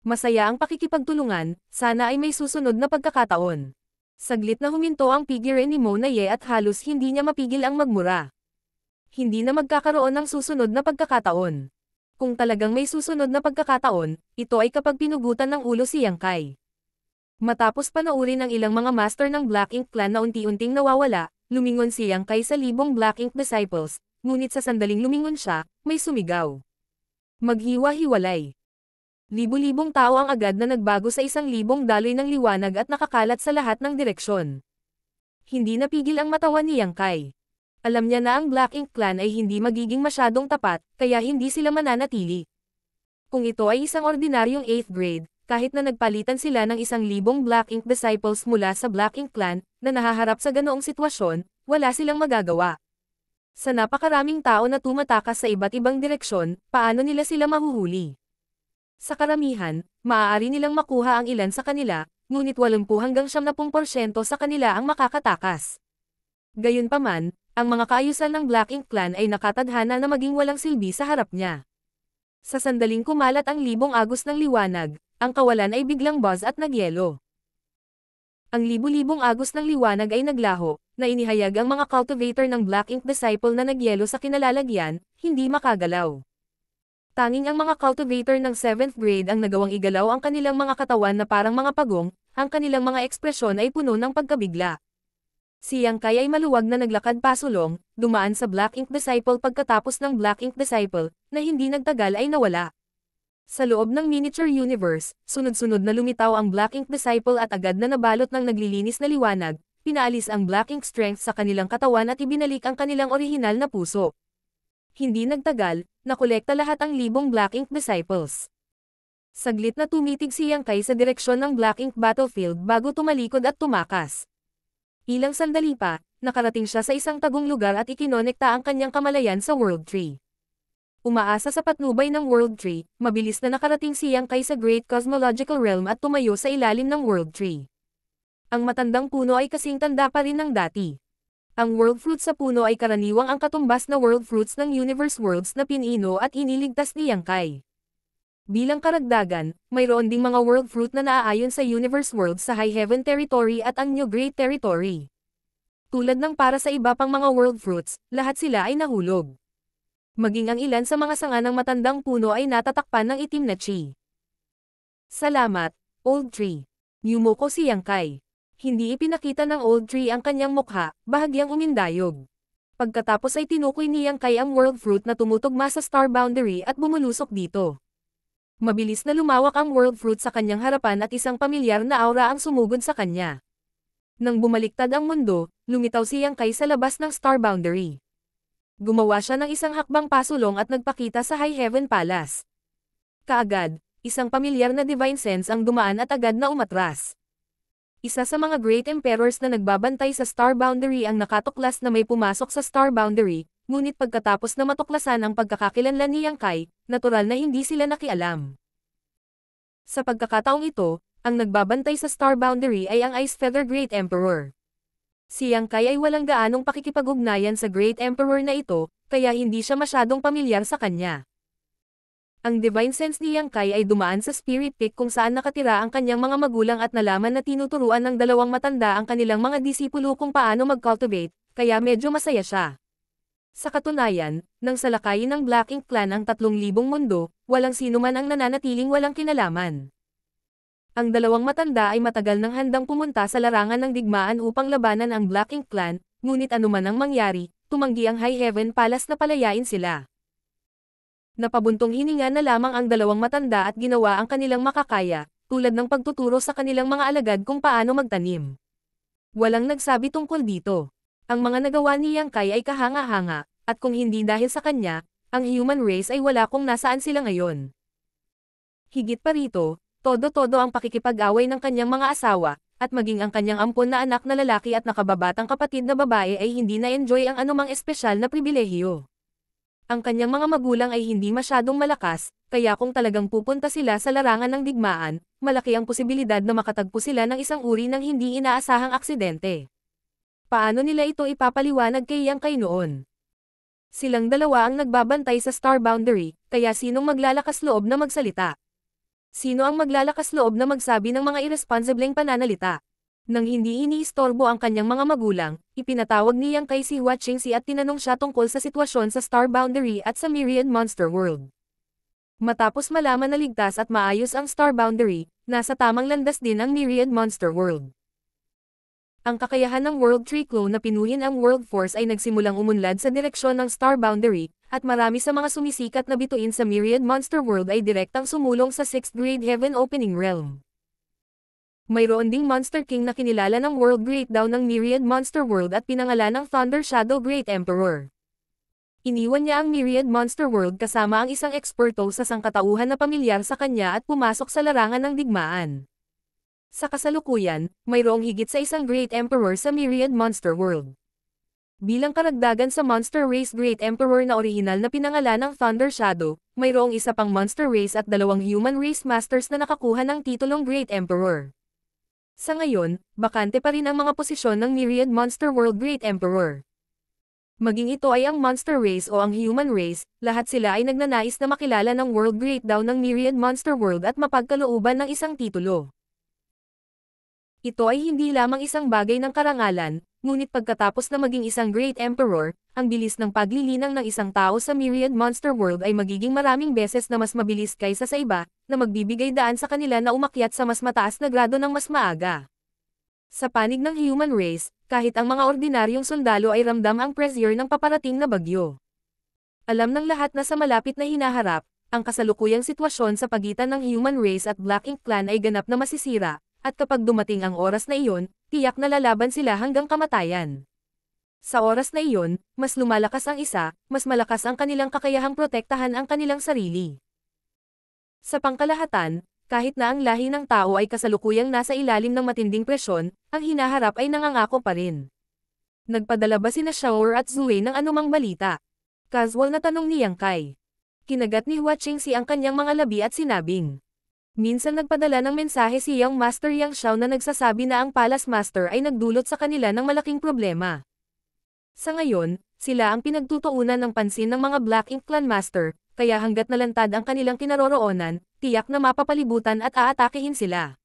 A: Masaya ang pakikipagtulungan, sana ay may susunod na pagkakataon. Saglit na huminto ang figure ni Mona Ye at halos hindi niya mapigil ang magmura. Hindi na magkakaroon ng susunod na pagkakataon. Kung talagang may susunod na pagkakataon, ito ay kapag pinugutan ng ulo si Yang Kai. Matapos panoorin ang ilang mga master ng Black Ink Clan na unti-unting nawawala, lumingon si Yang Kai sa 1,000 Black Ink Disciples, ngunit sa sandaling lumingon siya, may sumigaw. Maghiwa-hiwalay. Libu-libong tao ang agad na nagbago sa 1,000 daloy ng liwanag at nakakalat sa lahat ng direksyon. Hindi napigil ang matawan ni Yang Kai. Alam niya na ang Black Ink Clan ay hindi magiging masyadong tapat, kaya hindi sila mananatili. Kung ito ay isang ordinaryong 8th grade, kahit na nagpalitan sila ng 1,000 Black Ink Disciples mula sa Black Ink Clan, na nahaharap sa ganoong sitwasyon, wala silang magagawa. Sa napakaraming tao na tumatakas sa iba't ibang direksyon, paano nila sila mahuhuli? Sa karamihan, maaari nilang makuha ang ilan sa kanila, ngunit 80 hanggang 70% sa kanila ang makakatakas. Gayunpaman, ang mga kaayusan ng Black Ink Clan ay nakatadhana na maging walang silbi sa harap niya. Sa sandaling kumalat ang 1,000 agos ng liwanag, ang kawalan ay biglang buzz at nagyelo. Ang libu-libong agos ng liwanag ay naglaho, na inihayag ang mga cultivator ng Black Ink Disciple na nagyelo sa kinalalagyan, hindi makagalaw. Tanging ang mga cultivator ng 7th grade ang nagawang igalaw ang kanilang mga katawan na parang mga pagong, ang kanilang mga ekspresyon ay puno ng pagkabigla. Si Yang Kai ay maluwag na naglakad pasulong, dumaan sa Black Ink Disciple pagkatapos ng Black Ink Disciple, na hindi nagtagal ay nawala. Sa loob ng miniature universe, sunod-sunod na lumitaw ang Black Ink Disciple at agad na nabalot ng naglilinis na liwanag, pinaalis ang Black Ink Strength sa kanilang katawan at ibinalik ang kanilang orihinal na puso. Hindi nagtagal, nakolekta lahat ang 1,000 Black Ink Disciples. Saglit na tumitig si Yang Kai sa direksyon ng Black Ink Battlefield bago tumalikod at tumakas. Ilang sandali pa, nakarating siya sa isang tagong lugar at ikinonekta ang kanyang kamalayan sa World Tree. Umaasa sa patnubay ng World Tree, mabilis na nakarating si Yang Kai sa Great Cosmological Realm at tumayo sa ilalim ng World Tree. Ang matandang puno ay kasing tanda pa rin ng dati. Ang World Fruit sa puno ay karaniwang ang katumbas na World Fruits ng Universe Worlds na pinino at iniligtas ni Yang Kai. Bilang karagdagan, mayroon ding mga World Fruit na naaayon sa Universe Worlds sa High Heaven Territory at ang New Great Territory. Tulad ng para sa iba pang mga World Fruits, lahat sila ay nahulog. Maging ang ilan sa mga sanga ng matandang puno ay natatakpan ng itim na chi. Salamat, Old Tree. Yumoko si Yang Kai. Hindi ipinakita ng Old Tree ang kanyang mukha, bahagyang umindayog. Pagkatapos ay tinukoy ni Yang Kai ang World Fruit na tumutugma sa Star Boundary at bumulusok dito. Mabilis na lumawak ang World Fruit sa kanyang harapan at isang pamilyar na aura ang sumugod sa kanya. Nang bumaliktad ang mundo, lumitaw si Yang Kai sa labas ng Star Boundary. Gumawa siya ng isang hakbang pasulong at nagpakita sa High Heaven Palace. Kaagad, isang pamilyar na divine sense ang dumaan at agad na umatras. Isa sa mga Great Emperors na nagbabantay sa Star Boundary ang nakatuklas na may pumasok sa Star Boundary, ngunit pagkatapos na matuklasan ang pagkakakilanlan ni Yang Kai, natural na hindi sila nakialam. Sa pagkakataong ito, ang nagbabantay sa Star Boundary ay ang Ice Feather Great Emperor. Si Yang Kai ay walang gaanong pakikipag-ugnayan sa Great Emperor na ito, kaya hindi siya masyadong pamilyar sa kanya. Ang Divine Sense ni Yang Kai ay dumaan sa Spirit Peak kung saan nakatira ang kanyang mga magulang at nalaman na tinuturuan ng dalawang matanda ang kanilang mga disipulo kung paano mag-cultivate, kaya medyo masaya siya. Sa katunayan, nang salakayin ng Black Ink Clan ang 3,000 mundo, walang sinuman ang nananatiling walang kinalaman. Ang dalawang matanda ay matagal nang handang pumunta sa larangan ng digmaan upang labanan ang Black Ink Clan, ngunit anuman ang mangyari, tumanggi ang High Heaven Palace na palayain sila. Napabuntong hininga na lamang ang dalawang matanda at ginawa ang kanilang makakaya, tulad ng pagtuturo sa kanilang mga alagad kung paano magtanim. Walang nagsabi tungkol dito. Ang mga nagawa ni Yang Kai ay kahanga-hanga, at kung hindi dahil sa kanya, ang human race ay wala kung nasaan sila ngayon. Higit pa rito, todo-todo ang pakikipag-away ng kanyang mga asawa, at maging ang kanyang ampon na anak na lalaki at nakababatang kapatid na babae ay hindi na-enjoy ang anumang espesyal na pribilehiyo. Ang kanyang mga magulang ay hindi masyadong malakas, kaya kung talagang pupunta sila sa larangan ng digmaan, malaki ang posibilidad na makatagpo sila ng isang uri ng hindi inaasahang aksidente. Paano nila ito ipapaliwanag kay Yang Kai noon? Silang dalawa ang nagbabantay sa Star Boundary, kaya sinong maglalakas loob na magsalita? Sino ang maglalakas loob na magsabi ng mga irresponsibleng pananalita? Nang hindi iniistorbo ang kanyang mga magulang, ipinatawag ni Yang Kai si Hua Qingxi at tinanong siya tungkol sa sitwasyon sa Star Boundary at sa Myriad Monster World. Matapos malaman na ligtas at maayos ang Star Boundary, nasa tamang landas din ang Myriad Monster World. Ang kakayahan ng World Tree Clone na pinuhin ang World Force ay nagsimulang umunlad sa direksyon ng Star Boundary, at marami sa mga sumisikat na bituin sa Myriad Monster World ay direktang sumulong sa 6th Grade Heaven Opening Realm. Mayroon ding Monster King na kinilala ng World Breakdown ng Myriad Monster World at pinangalan ng Thunder Shadow Great Emperor. Iniwan niya ang Myriad Monster World kasama ang isang eksperto sa sangkatauhan na pamilyar sa kanya at pumasok sa larangan ng digmaan. Sa kasalukuyan, mayroong higit sa isang Great Emperor sa Myriad Monster World. Bilang karagdagan sa Monster Race Great Emperor na orihinal na pinangalan ng Thunder Shadow, mayroong isa pang Monster Race at 2 Human Race Masters na nakakuha ng titulong Great Emperor. Sa ngayon, bakante pa rin ang mga posisyon ng Myriad Monster World Great Emperor. Maging ito ay ang Monster Race o ang Human Race, lahat sila ay nagnanais na makilala ng World Breakdown ng Myriad Monster World at mapagkalooban ng isang titulo. Ito ay hindi lamang isang bagay ng karangalan, ngunit pagkatapos na maging isang Great Emperor, ang bilis ng paglilinang ng isang tao sa Myriad Monster World ay magiging maraming beses na mas mabilis kaysa sa iba, na magbibigay daan sa kanila na umakyat sa mas mataas na grado ng mas maaga. Sa panig ng human race, kahit ang mga ordinaryong sundalo ay ramdam ang pressure ng paparating na bagyo. Alam ng lahat na sa malapit na hinaharap, ang kasalukuyang sitwasyon sa pagitan ng human race at Black Ink Clan ay ganap na masisira, at kapag dumating ang oras na iyon, tiyak na lalaban sila hanggang kamatayan. Sa oras na iyon, mas lumalakas ang isa, mas malakas ang kanilang kakayahang protektahan ang kanilang sarili. Sa pangkalahatan, kahit na ang lahi ng tao ay kasalukuyang nasa ilalim ng matinding presyon, ang hinaharap ay nangangako pa rin. Nagpadala ba sina Xiaoer at Zue ng anumang balita? Casual na tanong ni Yang Kai. Kinagat ni Hua Qingxi ang kanyang mga labi at sinabing. Minsan nagpadala ng mensahe si Young Master Yang Xiao na nagsasabi na ang Palace Master ay nagdulot sa kanila ng malaking problema. Sa ngayon, sila ang pinagtutuunan ng pansin ng mga Black Ink Clan Master, kaya hanggat nalantad ang kanilang kinaroroonan, tiyak na mapapalibutan at aatakehin sila.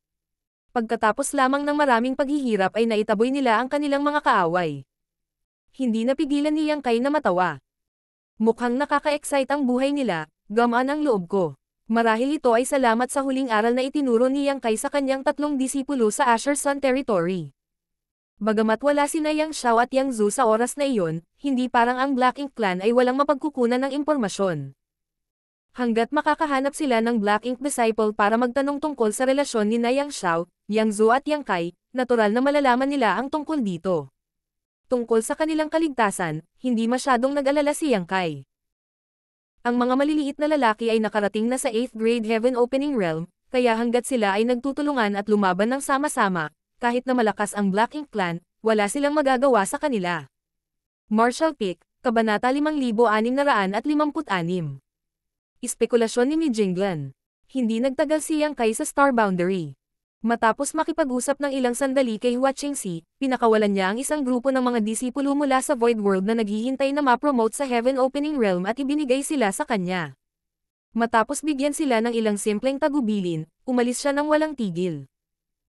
A: Pagkatapos lamang ng maraming paghihirap ay naitaboy nila ang kanilang mga kaaway. Hindi napigilan ni Yang Kai na matawa. Mukhang nakaka-excite ang buhay nila, gamaan ang loob ko. Marahil ito ay salamat sa huling aral na itinuro ni Yang Kai sa kanyang 3 disipulo sa Asher Sun Territory. Bagamat wala sina Yang Xiao at Yang Zhu sa oras na iyon, hindi parang ang Black Ink Clan ay walang mapagkukunan ng impormasyon. Hanggat makakahanap sila ng Black Ink Disciple para magtanong tungkol sa relasyon ni Yang Xiao, Yang Zhu at Yang Kai, natural na malalaman nila ang tungkol dito. Tungkol sa kanilang kaligtasan, hindi masyadong nag-alala si Yang Kai. Ang mga maliliit na lalaki ay nakarating na sa 8th Grade Heaven Opening Realm, kaya hanggat sila ay nagtutulungan at lumaban ng sama-sama, kahit na malakas ang Black Ink Clan, wala silang magagawa sa kanila. Marshall Pick, Kabanata 5656. Espekulasyon ni Mijinglan. Hindi nagtagal si Yang Kai sa Star Boundary. Matapos makipag-usap ng ilang sandali kay Hua Qingxi, pinakawalan niya ang isang grupo ng mga disipulo mula sa Void World na naghihintay na ma-promote sa Heaven Opening Realm at ibinigay sila sa kanya. Matapos bigyan sila ng ilang simpleng tagubilin, umalis siya ng walang tigil.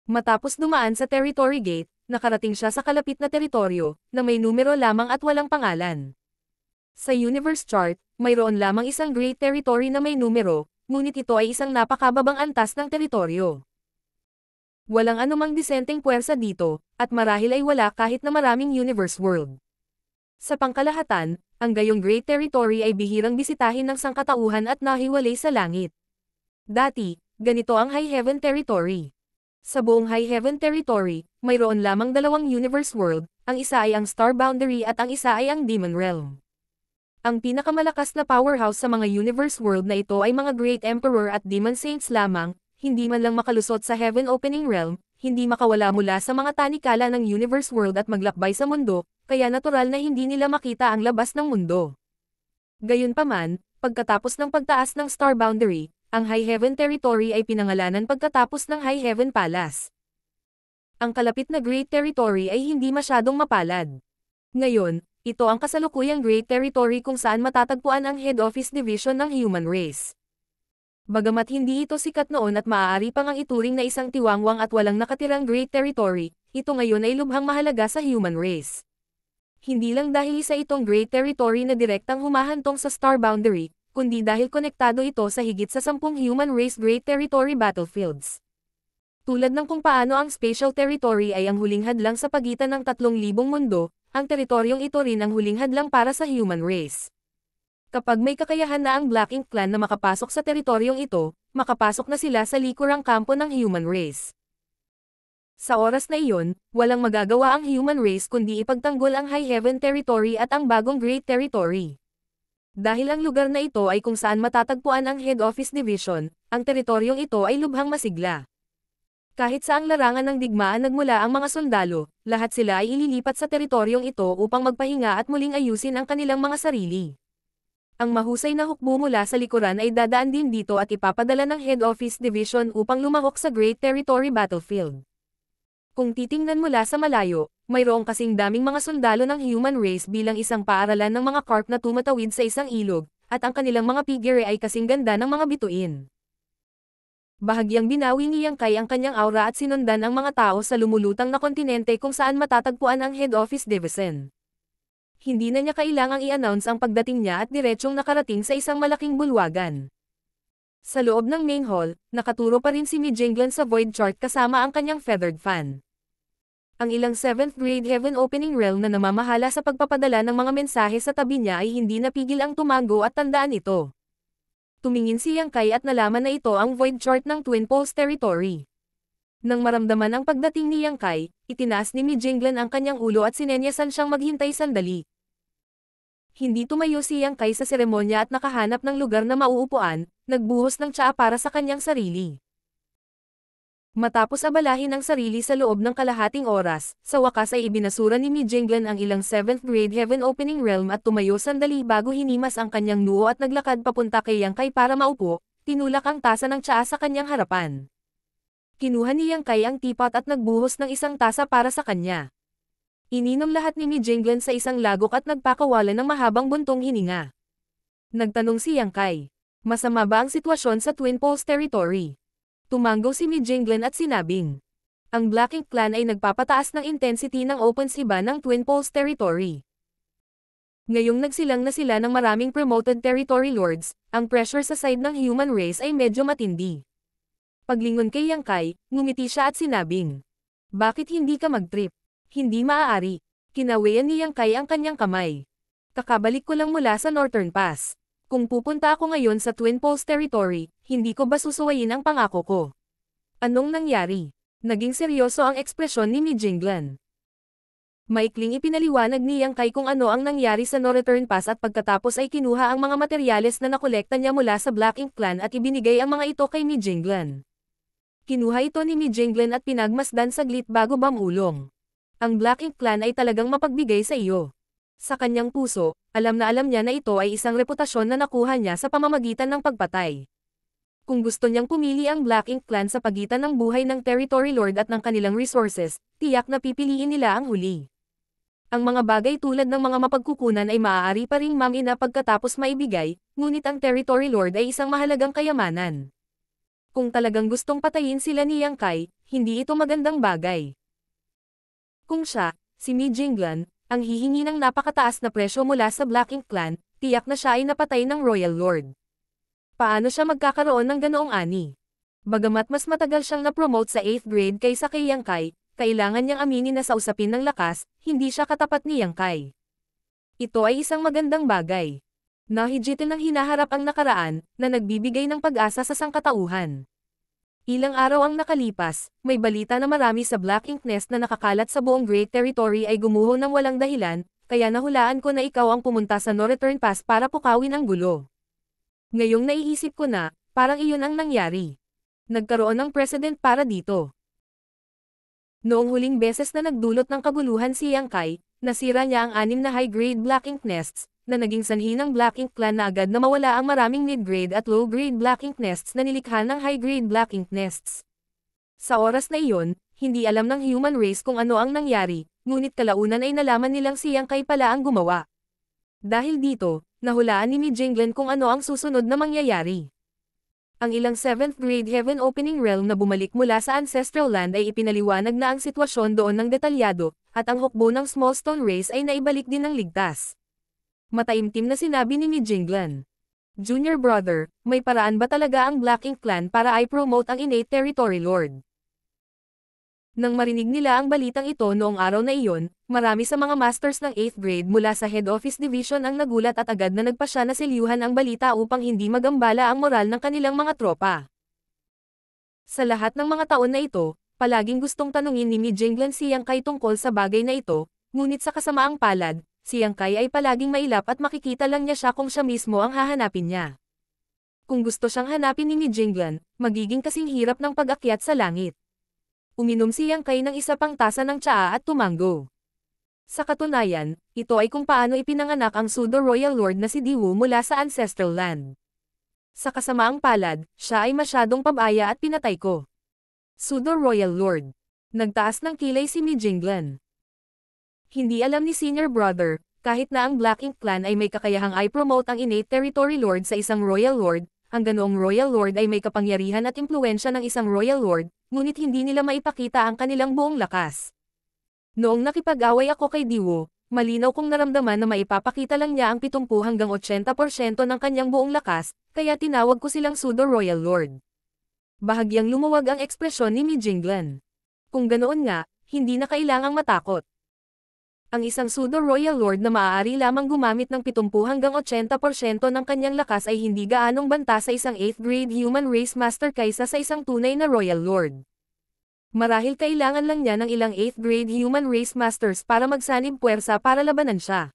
A: Matapos dumaan sa Territory Gate, nakarating siya sa kalapit na teritoryo, na may numero lamang at walang pangalan. Sa Universe Chart, mayroon lamang isang Great Territory na may numero, ngunit ito ay isang napakababang antas ng teritoryo. Walang anumang disenteng puwersa dito, at marahil ay wala kahit na maraming Universe World. Sa pangkalahatan, ang gayong Great Territory ay bihirang bisitahin ng sangkatauhan at nahiwalay sa langit. Dati, ganito ang High Heaven Territory. Sa buong High Heaven Territory, mayroon lamang dalawang Universe World, ang isa ay ang Star Boundary at ang isa ay ang Demon Realm. Ang pinakamalakas na powerhouse sa mga Universe World na ito ay mga Great Emperor at Demon Saints lamang, hindi man lang makalusot sa Heaven Opening Realm, hindi makawala mula sa mga tanikala ng Universe World at maglakbay sa mundo, kaya natural na hindi nila makita ang labas ng mundo. Gayunpaman, pagkatapos ng pagtaas ng Star Boundary, ang High Heaven Territory ay pinangalanan pagkatapos ng High Heaven Palace. Ang kalapit na Great Territory ay hindi masyadong mapalad. Ngayon, ito ang kasalukuyang Great Territory kung saan matatagpuan ang Head Office Division ng Human Race. Bagamat hindi ito sikat noon at maaari pang ang ituring na isang tiwangwang at walang nakatirang Great Territory, ito ngayon ay lubhang mahalaga sa human race. Hindi lang dahil isa itong Great Territory na direktang humahantong sa Star Boundary, kundi dahil konektado ito sa higit sa 10 human race Great Territory battlefields. Tulad ng kung paano ang Spatial Territory ay ang huling hadlang sa pagitan ng 3,000 mundo, ang teritoryong ito rin ang huling hadlang para sa human race. Kapag may kakayahan na ang Black Ink Clan na makapasok sa teritoryong ito, makapasok na sila sa likurang kampo ng human race. Sa oras na iyon, walang magagawa ang human race kundi ipagtanggol ang High Heaven Territory at ang bagong Great Territory. Dahil ang lugar na ito ay kung saan matatagpuan ang Head Office Division, ang teritoryong ito ay lubhang masigla. Kahit saang larangan ng digmaan nagmula ang mga sundalo, lahat sila ay ililipat sa teritoryong ito upang magpahinga at muling ayusin ang kanilang mga sarili. Ang mahusay na hukbo mula sa likuran ay dadaan din dito at ipapadala ng Head Office Division upang lumahok sa Great Territory Battlefield. Kung titingnan mula sa malayo, mayroong kasing daming mga sundalo ng human race bilang isang paaralan ng mga carp na tumatawid sa isang ilog, at ang kanilang mga figure ay kasing ganda ng mga bituin. Bahagyang binawi ni Yang Kai ang kanyang aura at sinundan ang mga tao sa lumulutang na kontinente kung saan matatagpuan ang Head Office Division. Hindi na niya kailangang i-announce ang pagdating niya at diretsyong nakarating sa isang malaking bulwagan. Sa loob ng main hall, nakaturo pa rin si Mijinglan sa Void Chart kasama ang kanyang feathered fan. Ang ilang 7th grade Heaven Opening Realm na namamahala sa pagpapadala ng mga mensahe sa tabi niya ay hindi napigil ang tumago at tandaan ito. Tumingin si Yang Kai at nalaman na ito ang Void Chart ng Twin Poles Territory. Nang maramdaman ang pagdating ni Yang Kai, itinaas ni Mijinglan ang kanyang ulo at sinenyasan siyang maghintay sandali. Hindi tumayo si Yang Kai sa seremonya at nakahanap ng lugar na mauupuan, nagbuhos ng tsaa para sa kanyang sarili. Matapos abalahin ang sarili sa loob ng kalahating oras, sa wakas ay ibinasura ni Mijinglan ang ilang 7th grade Heaven Opening Realm at tumayo sandali bago hinimas ang kanyang noo at naglakad papunta kay Yang Kai para maupo, tinulak ang tasa ng tsaa sa kanyang harapan. Kinuha ni Yang Kai ang teapot at nagbuhos ng isang tasa para sa kanya. Ininom lahat ni Mijinglan sa isang lagok at nagpakawalan ng mahabang buntong hininga. Nagtanong si Yang Kai, masama ba ang sitwasyon sa Twin Poles Territory? Tumango si Mijinglan at sinabing, ang Black Ink Clan ay nagpapataas ng intensity ng OpenSiba ng Twin Poles Territory. Ngayong nagsilang na sila ng maraming promoted territory lords, ang pressure sa side ng human race ay medyo matindi. Paglingon kay Yang Kai, ngumiti siya at sinabing, bakit hindi ka mag-trip? Hindi maaari. Kinawayan ni Yang Kai ang kanyang kamay. Kakabalik ko lang mula sa Northern Pass. Kung pupunta ako ngayon sa Twin Poles Territory, hindi ko ba susuwayin ang pangako ko? Anong nangyari? Naging seryoso ang ekspresyon ni Mijinglan. Maikling ipinaliwanag ni Yang Kai kung ano ang nangyari sa Northern Pass at pagkatapos ay kinuha ang mga materyales na nakolekta niya mula sa Black Ink Clan at ibinigay ang mga ito kay Mijinglan. Kinuha ito ni Mi Jinglen at pinagmasdan saglit bago bamulong. Ang Black Ink Clan ay talagang mapagbigay sa iyo. Sa kanyang puso, alam niya na ito ay isang reputasyon na nakuha niya sa pamamagitan ng pagpatay. Kung gusto niyang pumili ang Black Ink Clan sa pagitan ng buhay ng Territory Lord at ng kanilang resources, tiyak na pipiliin nila ang huli. Ang mga bagay tulad ng mga mapagkukunan ay maaari pa ring mamina pagkatapos maibigay, ngunit ang Territory Lord ay isang mahalagang kayamanan. Kung talagang gustong patayin sila ni Yang Kai, hindi ito magandang bagay. Kung siya, si Mi Jinglan, ang hihingi ng napakataas na presyo mula sa Black Ink Clan, tiyak na siya ay napatay ng Royal Lord. Paano siya magkakaroon ng ganoong ani? Bagamat mas matagal siyang na-promote sa 8th grade kaysa kay Yang Kai, kailangan niyang aminin na sa usapin ng lakas, hindi siya katapat ni Yang Kai. Ito ay isang magandang bagay. Nahijitin ng hinaharap ang nakaraan, na nagbibigay ng pag-asa sa sangkatauhan. Ilang araw ang nakalipas, may balita na marami sa Black Ink Nest na nakakalat sa buong Great Territory ay gumuho ng walang dahilan, kaya nahulaan ko na ikaw ang pumunta sa No Return Pass para pukawin ang gulo. Ngayong naiisip ko na, parang iyon ang nangyari. Nagkaroon ng precedent para dito. Noong huling beses na nagdulot ng kaguluhan si Yang Kai, nasira niya ang 6 na high-grade Black Ink Nests, na naging sanhi ng Black Ink Clan na agad na mawala ang maraming mid-grade at low-grade Black Ink Nests na nilikha ng high-grade Black Ink Nests. Sa oras na iyon, hindi alam ng human race kung ano ang nangyari, ngunit kalaunan ay nalaman nilang si Yang Kai pala ang gumawa. Dahil dito, nahulaan ni Mi Jinglen kung ano ang susunod na mangyayari. Ang ilang 7th grade Heaven Opening Realm na bumalik mula sa Ancestral Land ay ipinaliwanag na ang sitwasyon doon ng detalyado, at ang hukbo ng Small Stone Race ay naibalik din ng ligtas. Mataimtim na sinabi ni Mi Jinglen. Junior brother, may paraan ba talaga ang Black Ink Clan para i-promote ang innate Territory Lord? Nang marinig nila ang balitang ito noong araw na iyon, marami sa mga masters ng 8th grade mula sa Head Office Division ang nagulat at agad na nagpasya na silyuhan ang balita upang hindi magambala ang moral ng kanilang mga tropa. Sa lahat ng mga taon na ito, palaging gustong tanungin ni Mi Jinglen si Yang Kai tungkol sa bagay na ito, ngunit sa kasamaang palad, si Yang Kai ay palaging mailap at makikita lang niya siya kung siya mismo ang hahanapin niya. Kung gusto siyang hanapin ni Mi Jinglen, magiging kasing hirap ng pag-akyat sa langit. Uminom si Yang Kai ng isa pang tasa ng tsaa at tumango. Sa katunayan, ito ay kung paano ipinanganak ang pseudo-royal lord na si Diwu mula sa Ancestral Land. Sa kasamaang palad, siya ay masyadong pabaya at pinatay ko. Pseudo-royal lord. Nagtaas ng kilay si Mi Jinglen. Hindi alam ni senior brother, kahit na ang Black Ink Clan ay may kakayahang i-promote ang innate territory lord sa isang royal lord, ang ganoong royal lord ay may kapangyarihan at impluensya ng isang royal lord, ngunit hindi nila maipakita ang kanilang buong lakas. Noong nakipag-away ako kay Diwo, malinaw kong naramdaman na maipapakita lang niya ang 70 hanggang 80% ng kanyang buong lakas, kaya tinawag ko silang pseudo-royal lord. Bahagyang lumuwag ang ekspresyon ni Mi Jinglen. Kung ganoon nga, hindi na kailangang matakot. Ang isang pseudo-royal lord na maaari lamang gumamit ng 70 hanggang 80% ng kanyang lakas ay hindi gaanong banta sa isang 8th grade human race master kaysa sa isang tunay na royal lord. Marahil kailangan lang niya ng ilang 8th grade human race masters para magsanib puwersa para labanan siya.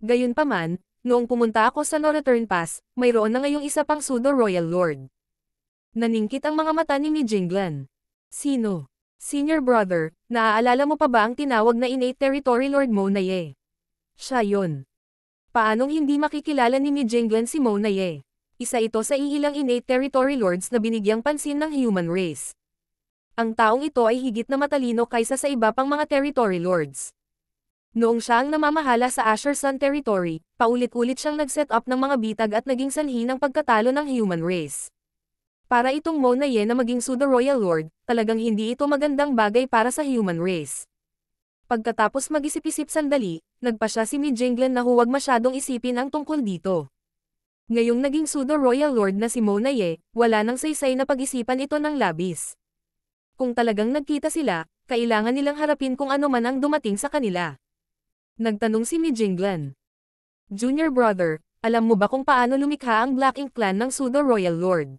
A: Gayunpaman, noong pumunta ako sa No Return Pass, mayroon na ngayong isa pang pseudo-royal lord. Naningkit ang mga mata ni Mi Jinglen. Sino? Senior brother, naaalala mo pa ba ang tinawag na innate territory lord Mo Na Ye? Siya yun. Paanong hindi makikilala ni Mi Jinglen si Mo Na Ye? Isa ito sa iilang innate territory lords na binigyang pansin ng human race. Ang taong ito ay higit na matalino kaysa sa iba pang mga territory lords. Noong siya ang namamahala sa Asher Sun Territory, paulit-ulit siyang nag-set up ng mga bitag at naging sanhi ng pagkatalo ng human race. Para itong Mo Na Ye na maging pseudo-royal lord, talagang hindi ito magandang bagay para sa human race. Pagkatapos mag-isip-isip sandali, nagpasya si Mi Jinglen na huwag masyadong isipin ang tungkol dito. Ngayong naging pseudo-royal lord na si Mo Na Ye, wala nang saysay na pag-isipan ito ng labis. Kung talagang nagkita sila, kailangan nilang harapin kung ano man ang dumating sa kanila. Nagtanong si Mi Jinglen. Junior brother, alam mo ba kung paano lumikha ang Black Ink Clan ng pseudo-royal lord?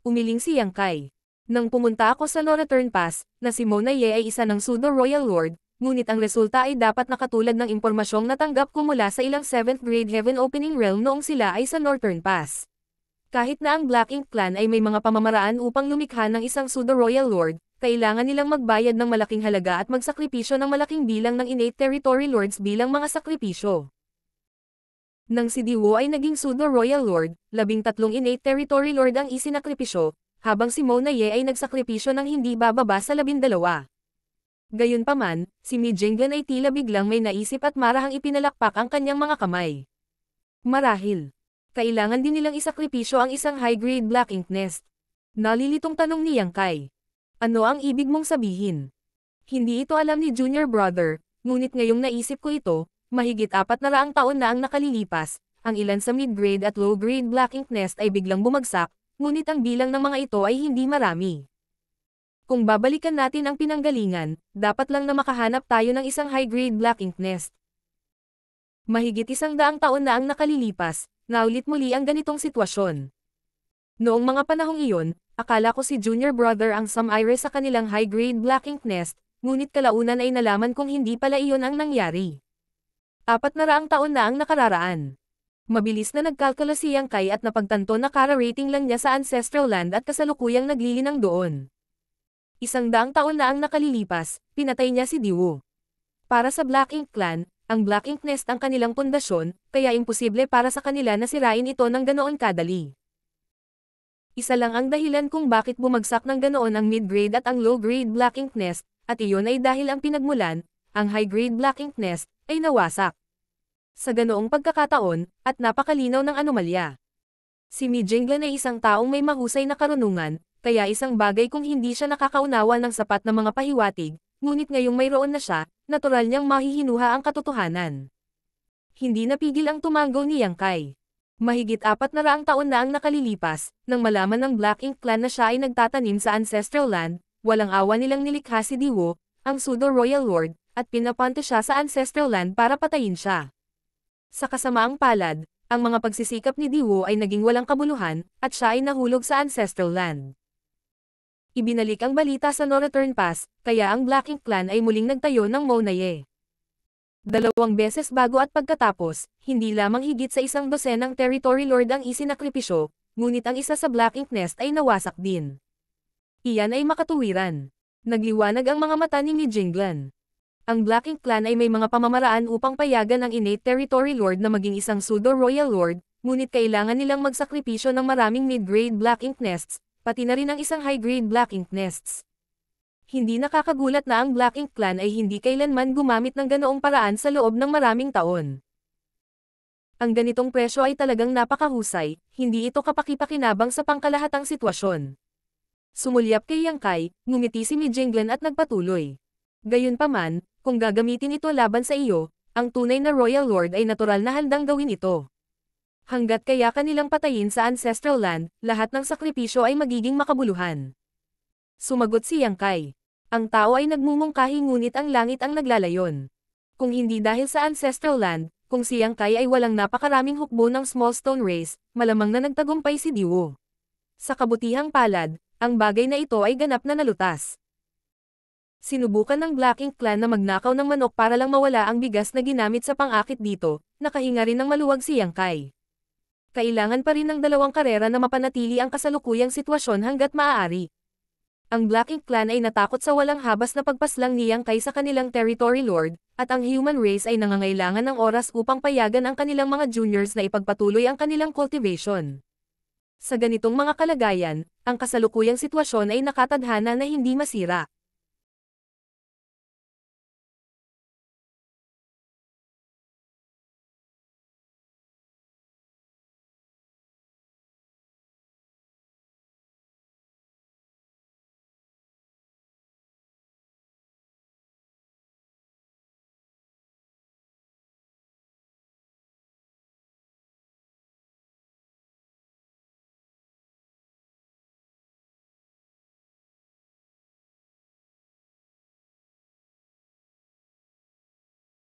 A: Umiling si Yang Kai. Nang pumunta ako sa No Return Pass, na si Mo Na Ye ay isa ng pseudo-royal lord, ngunit ang resulta ay dapat nakatulad ng impormasyong natanggap ko mula sa ilang 7th grade Heaven Opening Realm noong sila ay sa Northern Pass. Kahit na ang Black Ink Clan ay may mga pamamaraan upang lumikha ng isang pseudo-royal lord, kailangan nilang magbayad ng malaking halaga at magsakripisyo ng malaking bilang ng innate territory lords bilang mga sakripisyo. Nang si Diwo ay naging pseudo-royal lord, 13 innate territory lord ang isinakripisyo, habang si Mona Ye ay nagsakripisyo ng hindi bababa sa 12. Gayunpaman, si Mi Jinglan ay tila biglang may naisip at marahang ipinalakpak ang kanyang mga kamay. Marahil, kailangan din nilang isakripisyo ang isang high-grade Black Ink Nest. Nalilitong tanong ni Yang Kai. Ano ang ibig mong sabihin? Hindi ito alam ni Junior Brother, ngunit ngayong naisip ko ito, mahigit 400 taon na ang nakalilipas, ang ilan sa mid-grade at low-grade Black Ink Nest ay biglang bumagsak, ngunit ang bilang ng mga ito ay hindi marami. Kung babalikan natin ang pinanggalingan, dapat lang na makahanap tayo ng isang high-grade Black Ink Nest. Mahigit 100 taon na ang nakalilipas, naulit muli ang ganitong sitwasyon. Noong mga panahong iyon, akala ko si Junior Brother ang sumire sa kanilang high-grade Black Ink Nest, ngunit kalaunan ay nalaman kong hindi pala iyon ang nangyari. 400 taon na ang nakararaan. Mabilis na nagkalkula si Yang Kai at napagtanto na kara-rating lang niya sa Ancestral Land at kasalukuyang naglilinang doon. 100 taon na ang nakalilipas, pinatay niya si Diwo. Para sa Black Ink Clan, ang Black Ink Nest ang kanilang pundasyon, kaya imposible para sa kanila na sirain ito ng ganoon kadali. Isa lang ang dahilan kung bakit bumagsak ng ganoon ang mid-grade at ang low-grade Black Ink Nest, at iyon ay dahil ang pinagmulan, ang high-grade Black Ink Nest, ay nawasak. Sa ganoong pagkakataon, at napakalinaw ng anomalya. Si Mi Jinglan ay isang taong may mahusay na karunungan, kaya isang bagay kung hindi siya nakakaunawa ng sapat na mga pahiwatig, ngunit ngayong mayroon na siya, natural niyang mahihinuha ang katotohanan. Hindi napigil ang tumango ni Yang Kai. Mahigit 400 taon na ang nakalilipas, nang malaman ng Black Ink Clan na siya ay nagtatanim sa Ancestral Land, walang awa nilang nilikha si Diwo, ang pseudo-royal lord, at pinapante siya sa Ancestral Land para patayin siya. Sa kasamaang palad, ang mga pagsisikap ni Diwo ay naging walang kabuluhan, at siya ay nahulog sa Ancestral Land. Ibinalik ang balita sa No Return Pass, kaya ang Black Ink Clan ay muling nagtayo ng Mona Ye. 2 beses bago at pagkatapos, hindi lamang higit sa 100 territory lord ang isinakripisyo, ngunit ang isa sa Black Ink Nest ay nawasak din. Iyan ay makatuwiran. Nagliwanag ang mga mata ni Mi Jinglan. Ang Black Ink Clan ay may mga pamamaraan upang payagan ang innate territory lord na maging isang pseudo-royal lord, ngunit kailangan nilang magsakripisyo ng maraming mid-grade Black Ink Nests, pati na rin ang isang high-grade Black Ink Nests. Hindi nakakagulat na ang Black Ink Clan ay hindi kailanman gumamit ng ganoong paraan sa loob ng maraming taon. Ang ganitong presyo ay talagang napakahusay, hindi ito kapakipakinabang sa pangkalahatang sitwasyon. Sumulyap kay Yang Kai, ngumiti si Mi Jinglan at nagpatuloy. Gayunpaman, kung gagamitin ito laban sa iyo, ang tunay na Royal Lord ay natural na handang gawin ito. Hanggat kaya kanilang patayin sa Ancestral Land, lahat ng sakripisyo ay magiging makabuluhan. Sumagot si Yang Kai. Ang tao ay nagmumungkahi ngunit ang langit ang naglalayon. Kung hindi dahil sa Ancestral Land, kung si Yang Kai ay walang napakaraming hukbo ng Small Stone Race, malamang na nagtagumpay si Diwo. Sa kabutihang palad, ang bagay na ito ay ganap na nalutas. Sinubukan ng Black Ink Clan na magnakaw ng manok para lang mawala ang bigas na ginamit sa pang-akit dito, nakahinga rin ng maluwag si Yang Kai. Kailangan pa rin ng 2 karera na mapanatili ang kasalukuyang sitwasyon hanggat maaari. Ang Black Ink Clan ay natakot sa walang habas na pagpaslang ni Yang Kai sa kanilang territory lord, at ang human race ay nangangailangan ng oras upang payagan ang kanilang mga juniors na ipagpatuloy ang kanilang cultivation. Sa ganitong mga kalagayan, ang kasalukuyang sitwasyon ay nakatadhana na hindi masira.